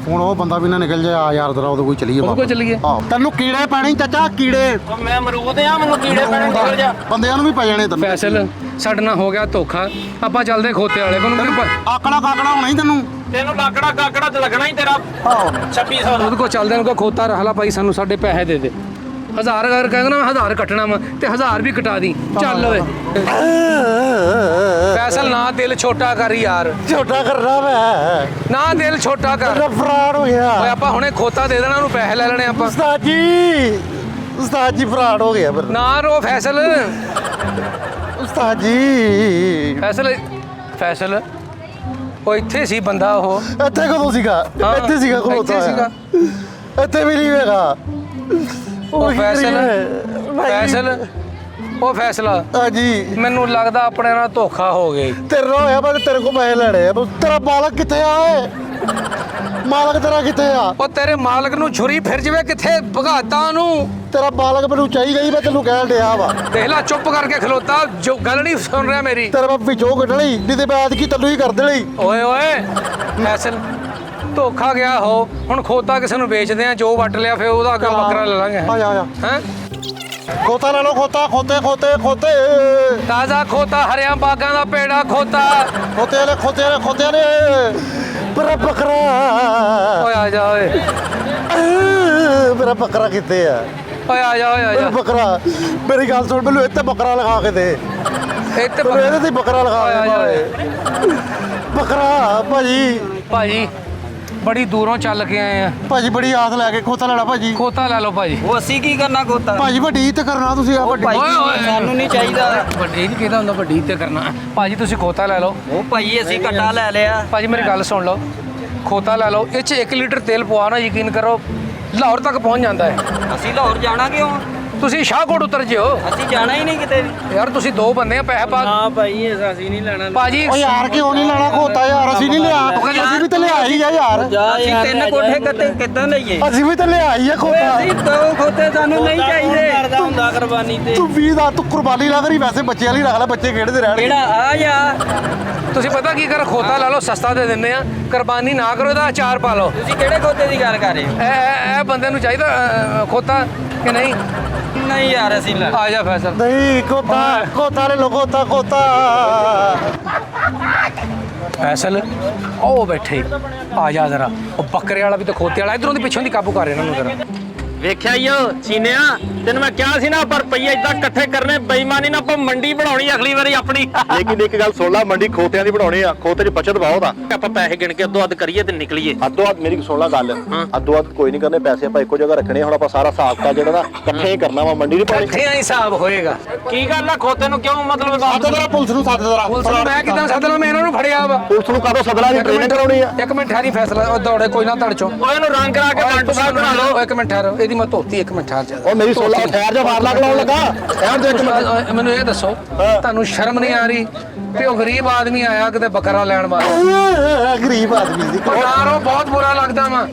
Speaker 1: ਹੁਣ ਉਹ ਬੰਦਾ ਵੀ ਨਾ ਨਿਕਲ ਜਾ ਯਾਰ ਜਰਾ ਉਹਦੇ ਕੋਈ ਚਲੀਏ
Speaker 2: ਉਹਦੇ ਕੋਲ ਚੱਲੀਏ।
Speaker 1: ਆਹ ਤੈਨੂੰ ਕੀੜੇ ਪੈਣੇ ਚਾਚਾ ਕੀੜੇ।
Speaker 3: ਉਹ ਮੈਂ ਅਮਰੂਦ ਆ, ਮੈਨੂੰ ਕੀੜੇ ਪੈਣੇ, ਨਿਕਲ ਜਾ।
Speaker 1: ਬੰਦਿਆਂ ਨੂੰ ਵੀ ਪੈ ਜਾਣੇ ਤੈਨੂੰ।
Speaker 2: ਫੈਸਲ ਸਾਡੇ ਨਾਲ ਹੋ ਗਿਆ ਧੋਖਾ, ਆਪਾਂ ਚੱਲਦੇ ਖੋਤੇ ਵਾਲੇ ਕੋਲ।
Speaker 1: ਆਕੜਾ ਕਾਕੜਾ ਹੋਣਾ ਹੀ ਤੈਨੂੰ।
Speaker 3: ਤੈਨੂੰ ਲਾਕੜਾ ਕਾਕੜਾ ਤੇ ਲੱਗਣਾ ਹੀ ਤੇਰਾ
Speaker 1: ਆਹੋ
Speaker 3: 2600 ਦਾ।
Speaker 2: ਉਹਦੇ ਕੋਲ ਚੱਲਦੇ ਨੂੰ ਕੋ ਖੋਤਾ ਰਹਿਲਾ ਭਾਈ ਸਾਨੂੰ ਸਾਡੇ ਪੈਸੇ ਦੇ ਦੇ। 1000 ਅਗਰ ਕਹਿੰਦਾ ਨਾ 1000 ਕੱਟਣਾ ਵਾ ਤੇ 1000 ਵੀ ਕਟਾ ਦੀ। ਚੱਲ ਓਏ ਫੈਸਲ ਨਾ ਦਿਲ ਛੋਟਾ ਕਰ ਯਾਰ,
Speaker 1: ਛੋਟਾ ਕਰਨਾ ਮੈਂ
Speaker 2: ਨਾ ਦਿਲ ਛੋਟਾ ਕਰ।
Speaker 1: ਫਰਾਡ ਹੋ ਗਿਆ।
Speaker 2: ਓਏ ਆਪਾਂ ਹੁਣੇ ਖੋਤਾ ਦੇ ਦੇਣਾ, ਉਹਨੂੰ ਪੈਸੇ ਲੈ ਲੈਣੇ ਆਪਾਂ।
Speaker 1: ਉਸਤਾਦ ਜੀ ਫਰਾਡ ਹੋ ਗਿਆ ਫਿਰ।
Speaker 2: ਨਾ ਰੋ ਫੈਸਲ
Speaker 1: ਉਸਤਾਦ ਜੀ
Speaker 2: ਫੈਸਲ ਉਹ ਇੱਥੇ ਸੀ ਬੰਦਾ, ਉਹ
Speaker 1: ਇੱਥੇ ਕਦੋਂ ਸੀਗਾ?
Speaker 2: ਹਾਂ,
Speaker 1: ਇੱਥੇ ਸੀਗਾ ਖਲੋਤਾ
Speaker 2: ਇੱਥੇ ਸੀਗਾ।
Speaker 1: ਇੱਥੇ ਵੀ ਨਹੀਂ ਹੈਗਾ
Speaker 2: ਉਹ
Speaker 1: ਕੀ ਕਰੀਏ?
Speaker 2: ਫੈਸਲਾ
Speaker 1: ਹਾਂਜੀ
Speaker 2: ਮੈਨੂੰ ਲੱਗਦਾ ਆਪਣੇ ਨਾਲ ਧੋਖਾ ਹੋ ਗਿਆ ਈ।
Speaker 1: ਤੇਰੇ ਨਾਲ ਹੋਇਆ ਮੈਂ ਤੇਰੇ ਕੋਲ ਪੈਸੇ ਲੈਣੇ ਆ। ਤੇਰਾ ਮਾਲਕ ਕਿੱਥੇ ਆ ਓਏ? ਮਾਲਕ ਤੇਰਾ ਕਿੱਥੇ ਆ?
Speaker 2: ਉਹ ਤੇਰੇ ਮਾਲਕ ਨੂੰ ਛੁਰੀ ਫਿਰ ਜਵੇ, ਕਿੱਥੇ ਭਗਾਤਾ ਉਹਨੂੰ?
Speaker 1: ਤੇਰਾ ਮਾਲਕ ਮੈਨੂੰ ਚਾਹੀਦਾ ਹੀ, ਮੈਂ ਤੈਨੂੰ ਕਹਿਣ ਡਿਆ ਵਾ।
Speaker 2: ਦੇਖ ਲੈ ਚੁੱਪ ਕਰਕੇ ਖਲੋਤਾ, ਜੋ ਗੱਲ ਨਹੀਂ ਸੁਣ ਰਿਹਾ ਮੇਰੀ।
Speaker 1: ਤੇਰੇ ਮੈਂ ਵਿੱਚੋਂ ਕੱਢਣੀ ਨਹੀਂ ਤੇ ਬਾਤ ਕੀ ਤੈਨੂੰ ਹੀ ਕਰ ਦੇਣੀ।
Speaker 2: ਓਏ ਫੈਸਲ ਧੋਖਾ ਗਿਆ ਹੋ, ਹੁਣ ਖੋਤਾ ਕਿਸੇ ਨੂੰ ਵੇਚਦੇ ਆ, ਜੋ ਵੱਟ ਲਿਆ ਫਿਰ ਉਹਦਾ ਅੱਗਾ ਬੱਕਰਾ ਲੈ ਲਾਂਗੇ।
Speaker 1: ਆ ਜਾ
Speaker 2: ਹੈ
Speaker 1: ਖੋਤਾ ਲੈ ਲਓ ਖੋਤੇ ਖੋਤੇ
Speaker 2: ਤਾਜ਼ਾ ਖੋਤਾ, ਹਰਿਆਂ ਬਾਗਾਂ ਦਾ ਪੇੜਾ ਖੋਤਾ।
Speaker 1: ਖੋਤੇ ਨੇ ਮੇਰਾ ਬੱਕਰਾ।
Speaker 2: ਓਏ ਆ ਜਾ ਓਏ,
Speaker 1: ਮੇਰਾ ਬੱਕਰਾ ਕਿੱਥੇ ਆ?
Speaker 2: ਓਏ ਆ ਜਾ, ਓਏ ਆ
Speaker 1: ਮੇਰਾ
Speaker 2: ਜਾ।
Speaker 1: ਬੱਕਰਾ ਮੇਰੀ ਗੱਲ ਸੁਣ, ਮੈਨੂੰ ਇੱਥੇ ਬੱਕਰਾ ਲਗਾ ਕੇ ਦੇ।
Speaker 2: ਇੱਥੇ
Speaker 1: ਮੈਨੂੰ ਇਹਦੇ ਤੇ ਬੱਕਰਾ ਲਗਾ
Speaker 2: ਓਏ ਆ ਜਾ ਓਏ।
Speaker 1: ਦੇ ਬੱਕਰਾ।
Speaker 2: ਭਾਜੀ ਬੜੀ ਦੂਰੋਂ ਚੱਲ ਕੇ ਆਏ ਆ,
Speaker 1: ਭਾਜੀ ਬੜੀ ਆਸ ਲੈ ਕੇ ਖੋਤਾ ਲੈਣਾ ਭਾਜੀ।
Speaker 2: ਖੋਤਾ ਲੈ ਲਓ ਭਾਜੀ।
Speaker 3: ਉਹ ਅਸੀਂ ਕੀ ਕਰਨਾ ਖੋਤਾ?
Speaker 1: ਭਾਜੀ ਵੱਡੀ ਇੱਜ਼ਤ ਕਰਨਾ ਤੁਸੀਂ ਆ ਵੱਡੀ।
Speaker 2: ਓਏ ਓਏ
Speaker 3: ਸਾਨੂੰ ਨਹੀਂ ਚਾਹੀਦਾ।
Speaker 2: ਵੱਡੀ ਨਹੀਂ ਕਿਹਦਾ ਹੁੰਦਾ, ਵੱਡੀ ਤੇ ਕਰਨਾ। ਭਾਜੀ ਤੁਸੀਂ ਖੋਤਾ ਲੈ ਲਓ।
Speaker 3: ਉਹ ਭਾਈ ਅਸੀਂ ਕੱਟਾ ਲੈ ਲਿਆ।
Speaker 2: ਭਾਜੀ ਮੇਰੀ ਗੱਲ ਸੁਣ ਲਓ, ਖੋਤਾ ਲੈ ਲਓ। ਇਹ 'ਚ 1 ਲੀਟਰ ਤੇਲ ਪਵਾ ਨਾ, ਯਕੀਨ ਕਰੋ ਲਾਹੌਰ ਤੱਕ ਪਹੁੰਚ ਜਾਂਦਾ ਹੈ।
Speaker 3: ਅਸੀਂ ਲਾਹੌਰ ਜਾਣਾ ਕਿਉਂ?
Speaker 2: ਤੁਸੀਂ ਸ਼ਾਹਕੋਟ ਉਤਰ ਜਿਓ
Speaker 3: ਅਸੀਂ ਜਾਣਾ ਹੀ ਨਹੀਂ ਕਿਤੇ ਵੀ।
Speaker 2: ਯਾਰ, ਤੁਸੀਂ 2 ਬੰਦੇ ਆ, ਪੈਸੇ ਪਾ।
Speaker 3: ਨਾ ਭਾਈ ਅਸੀਂ ਨਹੀਂ ਲੈਣਾ।
Speaker 2: ਭਾਜੀ
Speaker 1: ਓ ਯਾਰ ਕਿਉਂ ਨਹੀਂ ਲੈਣਾ ਖੋਤਾ ਯਾਰ? ਅਸੀਂ ਨਹੀਂ ਲਿਆ, ਅਸੀਂ ਵੀ ਤਾਂ ਲਿਆ ਹੀ ਆ ਯਾਰ।
Speaker 3: ਅਸੀਂ 3 ਕੋਠੇ ਕਿੱਦਾਂ ਲਈਏ?
Speaker 1: ਅਸੀਂ ਵੀ ਤਾਂ ਲਿਆ ਹੀ ਆ ਖੋਤਾ।
Speaker 3: ਅਸੀਂ 2 ਖੋਤੇ ਸਾਨੂੰ ਨਹੀਂ ਚਾਹੀਦੇ। ਕਰਦਾ ਹੁੰਦਾ ਕੁਰਬਾਨੀ ਤੇ।
Speaker 1: ਤੂੰ 20 ਦਾ ਤੂੰ ਕੁਰਬਾਨੀ ਲਾ ਕਰੀ, ਵੈਸੇ ਬੱਚੇ ਵਾਲੀ ਰੱਖ ਲੈ, ਬੱਚੇ ਖੇਡਦੇ ਰਹਿਣਗੇ।
Speaker 3: ਕਿਹੜਾ ਆ ਯਾਰ?
Speaker 2: ਤੁਸੀਂ ਪਤਾ ਕੀ ਕਰ, ਖੋਤਾ ਲੈ ਲਓ, ਸਸਤਾ ਦੇ ਦਿੰਦੇ ਆ, ਕੁਰਬਾਨੀ ਨਾ ਕਰੋ, ਇਹਦਾ ਅਚਾਰ ਪਾ ਲਓ।
Speaker 3: ਤੁਸੀਂ ਕਿਹੜੇ ਖੋਤੇ ਦੀ ਗੱਲ ਕਰ ਰਹੇ ਹੋ?
Speaker 2: ਇਹ ਬੰਦੇ ਨੂੰ ਚਾਹੀਦਾ ਖੋਤਾ ਕਿ ਨਹੀਂ?
Speaker 3: ਨਹੀਂ ਯਾਰ ਅਸੀਂ ਲੈ।
Speaker 2: ਆ ਜਾ ਫੈਸਲ।
Speaker 1: ਨਹੀਂ ਖੋਤਾ ਲੈ ਲੋ ਖੋਤਾ।
Speaker 2: ਫੈਸਲ ਉਹ ਬੈਠੇ, ਆ ਜਾ ਜ਼ਰਾ। ਉਹ ਬੱਕਰੇ ਵਾਲਾ ਵੀ ਤੇ ਖੋਤੇ ਵਾਲਾ, ਇਧਰੋਂ ਦੀ ਪਿੱਛੋਂ ਦੀ ਕਾਬੂ ਕਰ ਇਹਨਾਂ ਨੂੰ ਜ਼ਰਾ।
Speaker 3: ਵੇਖਿਆ ਹੀ ਚੀਨਿਆ, ਤੈਨੂੰ ਮੈਂ ਕਿਹਾ ਸੀ ਨਾ, ਪਰ ਰੁਪਈਆ ਇਦਾਂ ਇਕੱਠੇ ਕਰਨੇ, ਬੇਈਮਾਨੀ ਨਾ ਆਪਾਂ ਮੰਡੀ ਬਣਾਉਣੀ ਅਗਲੀ ਵਾਰੀ ਆਪਣੀ।
Speaker 4: ਲੇਕਿਨ ਇੱਕ ਗੱਲ ਸੁਣ ਲੈ, ਮੰਡੀ ਖੋਤਿਆਂ ਦੀ ਬਣਾਉਣੀ ਆ, ਖੋਤੇ 'ਚ ਬਚਤ ਬਹੁਤ ਆ।
Speaker 3: ਆਪਾਂ ਪੈਸੇ ਗਿਣ ਕੇ ਅੱਧੋ ਅੱਧ ਕਰੀਏ ਤੇ ਨਿਕਲੀਏ।
Speaker 4: ਅੱਧੋ ਅੱਧ ਮੇਰੀ ਸੁਣ ਲੈ ਗੱਲ, ਅੱਧੋ ਅੱਧ ਕੋਈ ਨਹੀਂ ਕਰਨੇ, ਪੈਸੇ ਆਪਾਂ ਇੱਕੋ ਜਗ੍ਹਾ ਰੱਖਣੇ। ਹੁਣ ਆਪਾਂ ਸਾਰਾ ਹਿਸਾਬ ਕਿਤਾਬ ਜਿਹੜਾ ਨਾ ਇਕੱਠੇ ਹੀ ਕਰਨਾ ਵਾ, ਮੰਡੀ ਨਹੀਂ ਪਾਉਣੀ।
Speaker 2: ਇਕੱਠਿਆਂ ਹੀ ਹਿਸਾਬ ਹੋਏਗਾ।
Speaker 3: ਕੀ ਗੱਲ ਆ ਖੋਤੇ ਨੂੰ ਕਿਉਂ ਮਤਲਬ
Speaker 1: ਸੱਦ ਜਰਾ ਪੁਲਿਸ ਨੂੰ ਸੱਦ ਜਰਾ।
Speaker 2: ਪੁਲਿਸ ਨੂੰ ਮੈਂ ਕਿਦਾਂ ਸੱਦ ਲਾਂ? ਮੈਂ ਇਹਨਾਂ ਨੂੰ ਫੜਿਆ ਵਾ।
Speaker 4: ਪੁਲਿਸ ਨੂੰ ਕਾਹਦੋਂ ਸਦਲਾ ਦੀ ਟ੍ਰੇਨਿੰਗ ਕਰਾਉਣੀ ਆ।
Speaker 2: 1 ਮਿੰਟ ਠਹਿਰੀ ਫੈਸਲਾ, ਉਹ ਦੌੜੇ ਕੋਈ ਨਾ ਧੜ ਚੋਂ।
Speaker 3: ਓਏ ਇਹਨੂੰ ਰੰਗ ਕਰਾ ਕੇ ਬੰਟੂ ਸਾਹਿਬ ਬਣਾ ਲਓ।
Speaker 2: 1 ਮਿੰਟ ਠਹਿਰੋ, ਇਹਦੀ ਮੈਂ ਧੋਤੀ। 1 ਮਿੰਟ ਠਹਿਰ ਜਾ।
Speaker 4: ਉਹ ਮੇਰੀ ਸੁਣ ਲੈ, ਠਹਿਰ ਜਾ, ਫਾਰਲਾ ਕਰਾਉਣ ਲੱਗਾ। ਠਹਿਰ ਜਾ ਇੱਕ ਮਿੰਟ।
Speaker 2: ਮੈਨੂੰ ਇਹ ਦੱਸੋ, ਤੁਹਾਨੂੰ ਸ਼ਰਮ ਨਹੀਂ ਆ ਰਹੀ ਕਿ ਉਹ ਗਰੀਬ ਆਦਮੀ ਆਇਆ ਕਿਤੇ ਬੱਕਰਾ ਲੈਣ ਵਾਸਤੇ?
Speaker 1: ਗਰੀਬ ਆਦਮੀ ਦੀ
Speaker 2: ਯਾਰ ਉਹ ਬਹੁਤ ਬੁਰਾ ਲੱਗਦਾ ਵਾ।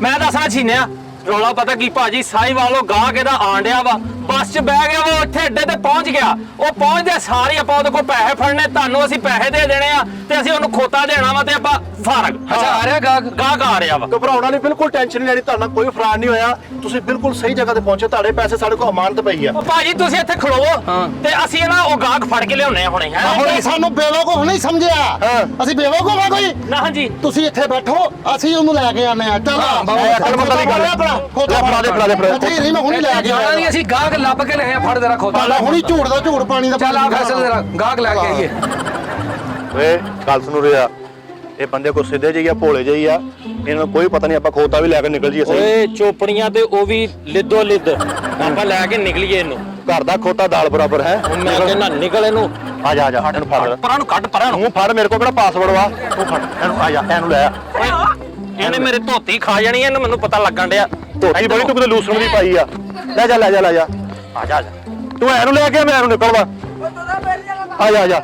Speaker 3: ਮੈਂ ਦੱਸਾਂ ਛੀਨਿਆ ਰੌਲਾ ਪਤਾ ਕੀ ਭਾਜੀ, ਸਾਈ ਵਾਲੋ ਗਾਹ ਕੇ ਦਾ ਆਂਡਿਆ ਵਾ, ਬੱਸ 'ਚ ਬਹਿ ਗਿਆ ਉਹ ਉੱਥੇ ਅੱਡੇ ਤੇ ਪਹੁੰਚ ਗਿਆ। ਉਹ ਪਹੁੰਚਦੇ ਸਾਰੀ ਆਪਾਂ ਉਹਦੇ ਕੋਲ ਪੈਸੇ ਫੜਨੇ, ਤੁਹਾਨੂੰ ਅਸੀਂ ਪੈਸੇ ਦੇ ਦੇਣੇ ਆ ਤੇ ਅਸੀਂ ਉਹਨੂੰ ਖੋਤਾ ਦੇਣਾ ਵਾ ਤੇ ਆਪਾਂ ਫਾਰਗ।
Speaker 2: ਅੱਛਾ ਆ ਰਿਹਾ ਗਾਹਕ?
Speaker 3: ਗਾਹਕ ਆ ਰਿਹਾ ਵਾ।
Speaker 4: ਘਬਰਾਉਣਾ ਨਹੀਂ, ਬਿਲਕੁਲ ਟੈਨਸ਼ਨ ਨਹੀਂ ਲੈਣੀ, ਤੁਹਾਡਾ ਕੋਈ ਫਰਾਡ ਨਹੀਂ ਹੋਇਆ, ਤੁਸੀਂ ਬਿਲਕੁਲ ਸਹੀ ਜਗ੍ਹਾ ਤੇ ਪਹੁੰਚੇ, ਤੁਹਾਡੇ ਪੈਸੇ ਸਾਡੇ ਕੋਲ ਅਮਾਨਤ ਪਈ ਆ।
Speaker 3: ਉਹ ਭਾਜੀ ਤੁਸੀਂ ਇੱਥੇ ਖਲੋਵੋ ਤੇ ਅਸੀਂ ਨਾ ਉਹ ਗਾਹਕ ਫੜ ਕੇ ਲਿਆਉਣੇ ਆ ਹੁਣੇ ਹੈ।
Speaker 1: ਹੁਣ ਸਾਨੂੰ ਬੇਵਕੂਫ ਨਹੀਂ ਸਮਝਿਆ, ਅਸੀਂ ਬੇਵਕੂਫ ਆ ਕੋਈ?
Speaker 3: ਨਾ ਜੀ
Speaker 1: ਤੁਸੀਂ ਇੱਥੇ ਬੈਠੋ, ਅਸੀਂ ਉਹਨੂੰ ਲੈ ਕੇ ਆਨੇ ਆ। ਚੱਲ ਨਹੀਂ ਮੈਂ ਹੁਣੀ ਲੈ ਕੇ
Speaker 2: ਜਾਣਾ ਨਹੀਂ, ਅਸੀਂ ਗਾਹਕ ਲੱਭ ਕੇ ਲਏ ਆ। ਫੜ ਦੇਰਾ ਖੋਤਾ।
Speaker 1: ਹੁਣੀ ਝੂਠ ਦਾ ਝੂਠ, ਪਾਣੀ ਦਾ
Speaker 2: ਚੱਲ ਆ ਫੈਸਲੇ ਦੇਰਾ ਗਾਹਕ ਲੈ ਕੇ ਆਈਏ।
Speaker 4: ਓਏ ਗੱਲ ਸੁਣੋ ਰਿਆ, ਇਹ ਬੰਦੇ ਕੋ ਸਿੱਧੇ ਜਿਹੀ ਆ, ਭੋਲੇ ਜਿਹੀ ਆ, ਇਹਨਾਂ ਨੂੰ ਕੋਈ ਪਤਾ ਨਹੀਂ ਆਪਾਂ ਖੋਤਾ ਵੀ ਲੈ ਕੇ ਨਿਕਲ ਜੀਏ। ਸਹੀ
Speaker 3: ਓਏ ਚੋਪੜੀਆਂ ਤੇ ਉਹ ਵੀ ਲਿੱਦੋ ਲਿੱਦ ਆਪਾਂ ਲੈ ਕੇ ਨਿਕਲੀਏ ਇਹਨੂੰ।
Speaker 4: ਘਰ ਦਾ ਖੋਤਾ ਦਾਲ ਬਰਾਬਰ ਹੈ।
Speaker 3: ਮੈਂ ਕਹਿੰਦਾ ਨਿਕਲ ਇਹਨੂੰ।
Speaker 4: ਆ ਜਾ ਇਹਨੂੰ ਫੜ,
Speaker 3: ਪਰਾਂ ਨੂੰ ਕੱਢ, ਪਰਾਂ ਨੂੰ।
Speaker 4: ਤੂੰ ਫੜ, ਮੇਰੇ ਕੋਲ ਕਿਹੜਾ ਪਾਸਵਰਡ ਵਾ, ਤੂੰ ਫੜ ਇਹਨੂੰ, ਆ ਜਾ ਇਹਨੂੰ ਲੈ ਆ।
Speaker 3: ਓਏ ਇਹਨੇ ਮੇਰੇ ਧੋਤੀ ਖਾ ਜਾਣੀ, ਇਹਨੂੰ ਮੈਨੂੰ ਪਤਾ ਲੱਗਣ ਡਿਆ।
Speaker 4: ਧੋਤੀ ਬੜੀ ਤੂੰ ਕਿਤੇ ਲੂਸਣ ਦੀ ਪਾਈ ਆ। ਲੈ ਜਾ ਆ ਜਾ ਤੂੰ ਇਹਨੂੰ ਲੈ ਕੇ ਮੈਂ ਇਹਨੂੰ ਨਿਕਲਵਾ। ਆ ਜਾ